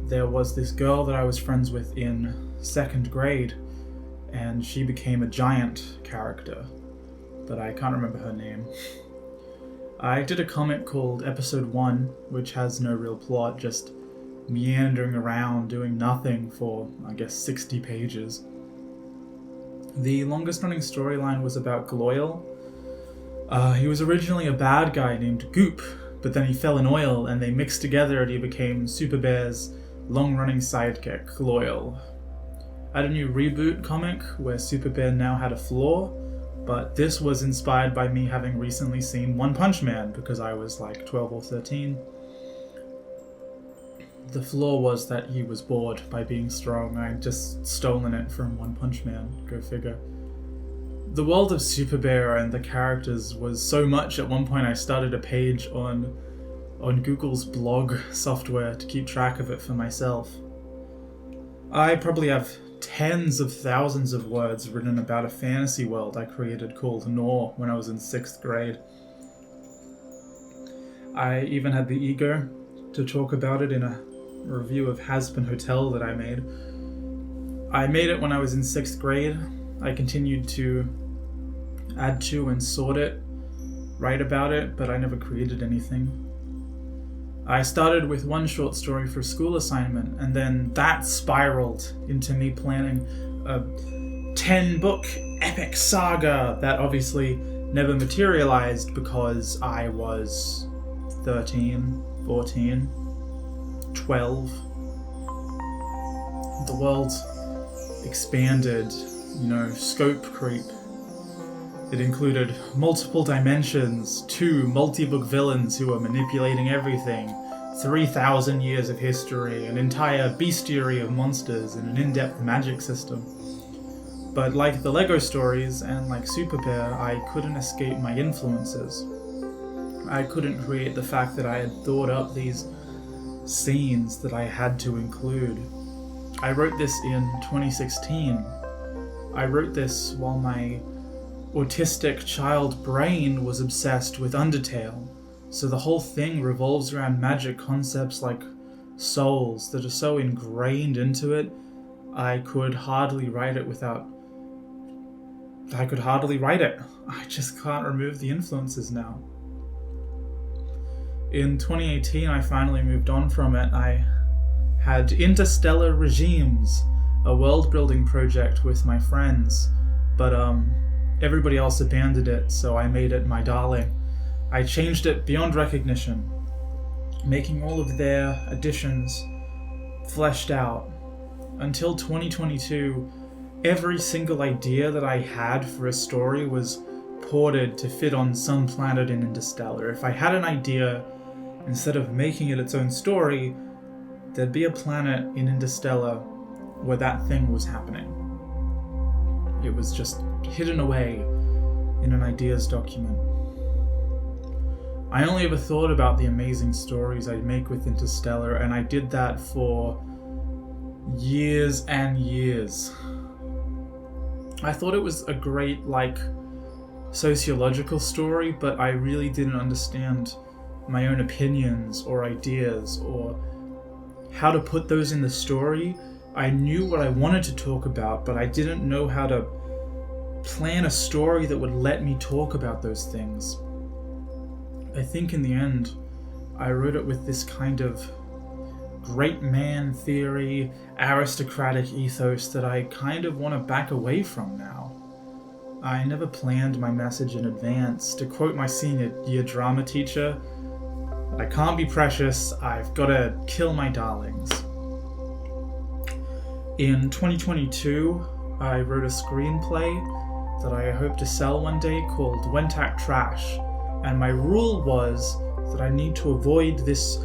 There was this girl that I was friends with in 2nd grade, and she became a giant character, but I can't remember her name. I did a comic called Episode 1, which has no real plot, just meandering around doing nothing for, I guess, 60 pages. The longest running storyline was about Gloyle. He was originally a bad guy named Goop, but then he fell in oil and they mixed together and he became Super Bear's long-running sidekick, Gloyle. I had a new reboot comic where Super Bear now had a flaw, but this was inspired by me having recently seen One Punch Man because I was like 12 or 13. The flaw was that he was bored by being strong. I'd just stolen it from One Punch Man, go figure. The world of Super Bear and the characters was so much at one point I started a page on Google's blog software to keep track of it for myself. I probably have tens of thousands of words written about a fantasy world I created called Nor when I was in 6th grade. I even had the ego to talk about it in a review of Hazbin Hotel that I made. I made it when I was in 6th grade. I continued to add to and sort it, write about it, but I never created anything. I started with one short story for a school assignment, and then that spiraled into me planning a 10-book epic saga that obviously never materialized because I was 13, 14, 12. The world expanded, scope creep. It included multiple dimensions, 2 multi-book villains who were manipulating everything, 3,000 years of history, an entire bestiary of monsters, and an in-depth magic system. But like the Lego stories, and like Super Bear, I couldn't escape my influences. I couldn't create the fact that I had thought up these scenes that I had to include. I wrote this in 2016. I wrote this while my autistic child brain was obsessed with Undertale, so the whole thing revolves around magic concepts like souls that are so ingrained into it, I could hardly write it. I just can't remove the influences now. In 2018, I finally moved on from it. I had interstellar regimes, a world-building project with my friends, but everybody else abandoned it, so I made it my darling. I changed it beyond recognition, making all of their additions fleshed out. Until 2022, every single idea that I had for a story was ported to fit on some planet in Interstellar. If I had an idea, instead of making it its own story, there'd be a planet in Interstellar where that thing was happening. It was just hidden away in an ideas document. I only ever thought about the amazing stories I'd make with Interstellar, and I did that for years and years. I thought it was a great, sociological story, but I really didn't understand my own opinions or ideas or how to put those in the story. I knew what I wanted to talk about, but I didn't know how to plan a story that would let me talk about those things. I think in the end, I wrote it with this kind of great man theory, aristocratic ethos that I kind of want to back away from now. I never planned my message in advance. To quote my senior year drama teacher, I can't be precious, I've got to kill my darlings. In 2022, I wrote a screenplay that I hope to sell one day called Wentak Trash, and my rule was that I need to avoid this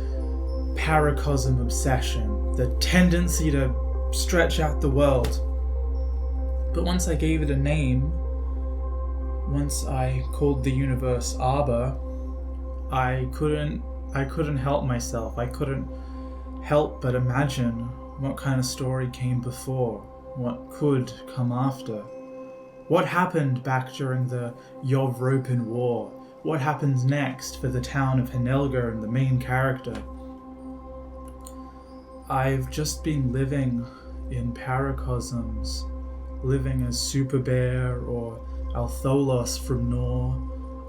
paracosm obsession, the tendency to stretch out the world. But once I gave it a name, once I called the universe Arbor, I couldn't help myself. I couldn't help but imagine what kind of story came before, what could come after. What happened back during the Yovropin War? What happens next for the town of Henelga and the main character? I've just been living in paracosms, living as Super Bear or Altholos from Nor.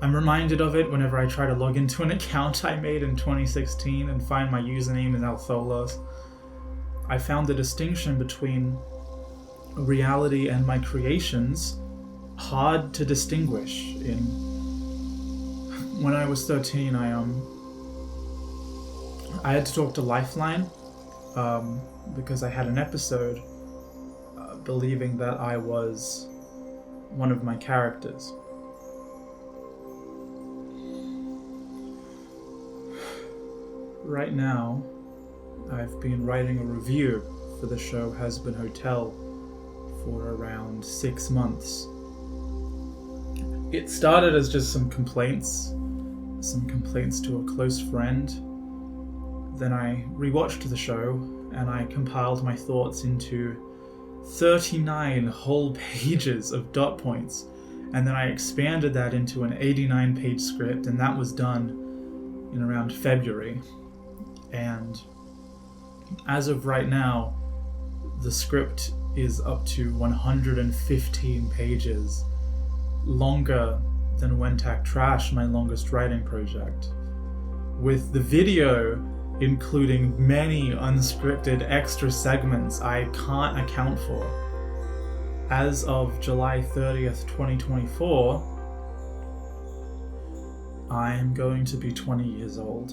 I'm reminded of it whenever I try to log into an account I made in 2016 and find my username is Altholos. I found the distinction between reality and my creations hard to distinguish. When I was 13, I had to talk to Lifeline because I had an episode believing that I was one of my characters. Right now, I've been writing a review for the show Hazbin Hotel for around 6 months. It started as just some complaints to a close friend. Then I rewatched the show and I compiled my thoughts into 39 whole pages of dot points, and then I expanded that into an 89-page script, and that was done in around February. And as of right now, the script is up to 115 pages, longer than Wentak Trash, my longest writing project, with the video including many unscripted extra segments I can't account for. As of July 30th, 2024, I'm going to be 20 years old.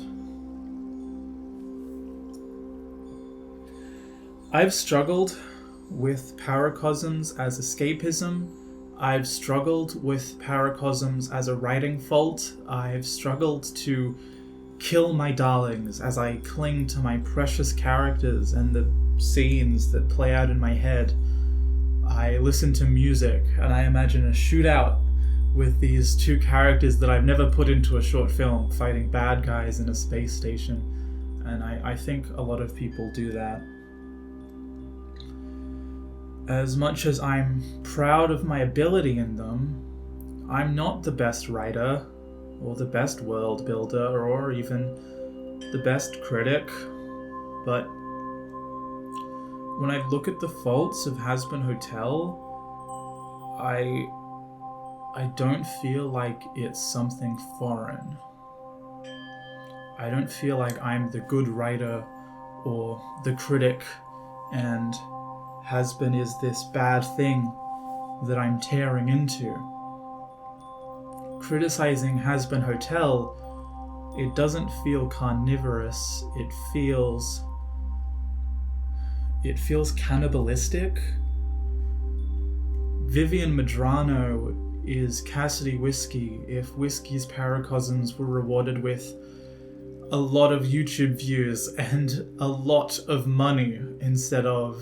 I've struggled with paracosms as escapism. I've struggled with paracosms as a writing fault. I've struggled to kill my darlings as I cling to my precious characters and the scenes that play out in my head. I listen to music and I imagine a shootout with these two characters that I've never put into a short film fighting bad guys in a space station, and I think a lot of people do that. As much as I'm proud of my ability in them, I'm not the best writer, or the best world builder, or even the best critic, but when I look at the faults of Hazbin Hotel, I don't feel like it's something foreign. I don't feel like I'm the good writer or the critic, and Hazbin is this bad thing that I'm tearing into. Criticizing Hazbin Hotel, it doesn't feel carnivorous, it feels cannibalistic. Vivian Medrano is Cassidy Whiskey if Whiskey's paracosms were rewarded with a lot of YouTube views and a lot of money instead of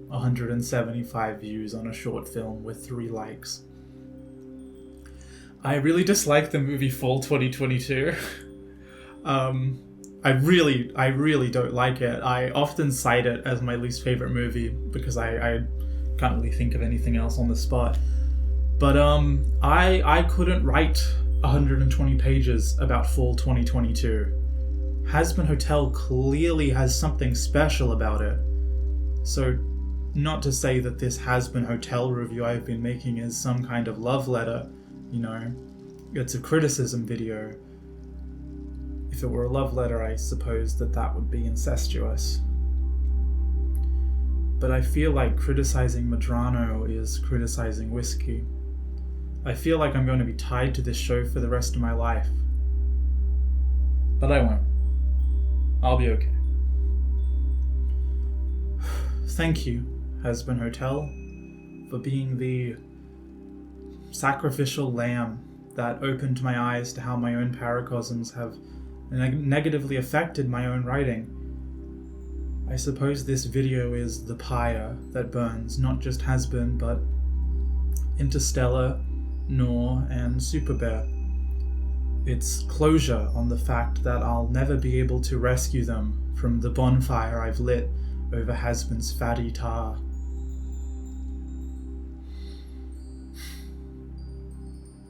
175 views on a short film with 3 likes. I really dislike the movie Fall 2022. I really don't like it. I often cite it as my least favorite movie because I can't really think of anything else on the spot. But I couldn't write 120 pages about Fall 2022. Hazbin Hotel clearly has something special about it. So, not to say that this Hazbin Hotel review I've been making is some kind of love letter, you know, it's a criticism video. If it were a love letter, I suppose that would be incestuous. But I feel like criticizing Medrano is criticizing Whiskey. I feel like I'm going to be tied to this show for the rest of my life. But I won't. I'll be okay. Thank you, Hazbin Hotel, for being the sacrificial lamb that opened my eyes to how my own paracosms have negatively affected my own writing. I suppose this video is the pyre that burns not just Hazbin, but Interstellar, Noor, and Super Bear. It's closure on the fact that I'll never be able to rescue them from the bonfire I've lit over Hazbin's fatty tar.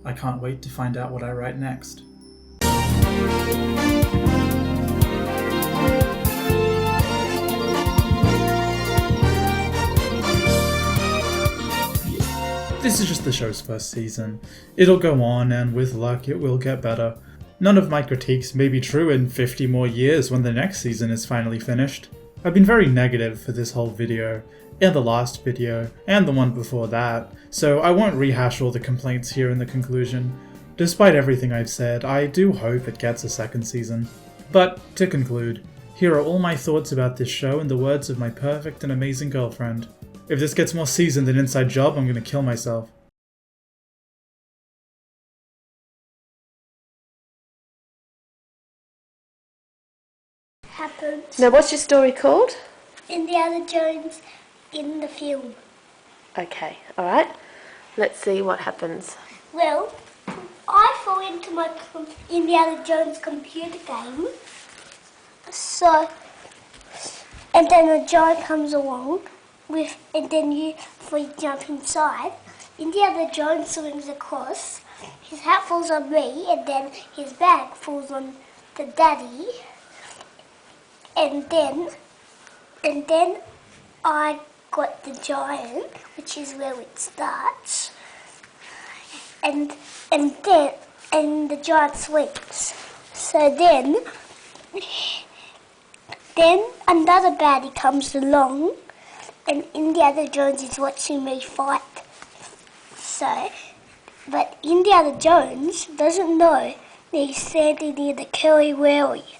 I can't wait to find out what I write next. This is just the show's first season. It'll go on, and with luck it will get better. None of my critiques may be true in 50 more years when the next season is finally finished. I've been very negative for this whole video, and the last video, and the one before that, so I won't rehash all the complaints here in the conclusion. Despite everything I've said, I do hope it gets a second season. But, to conclude, here are all my thoughts about this show in the words of my perfect and amazing girlfriend. If this gets more season than Inside Job, I'm gonna kill myself.
Happens.
Now, what's your story called?
Indiana Jones in the film.
Okay, alright. Let's see what happens.
Well, I fall into my Indiana Jones computer game. So, and then a giant comes along and then you jump inside. Indiana Jones swings across. His hat falls on me, and then his bag falls on the daddy. And then I got the giant, which is where it starts. And the giant swings. So then another baddie comes along, and Indiana Jones is watching me fight. So, but Indiana Jones doesn't know that he's standing near the Curry Wary.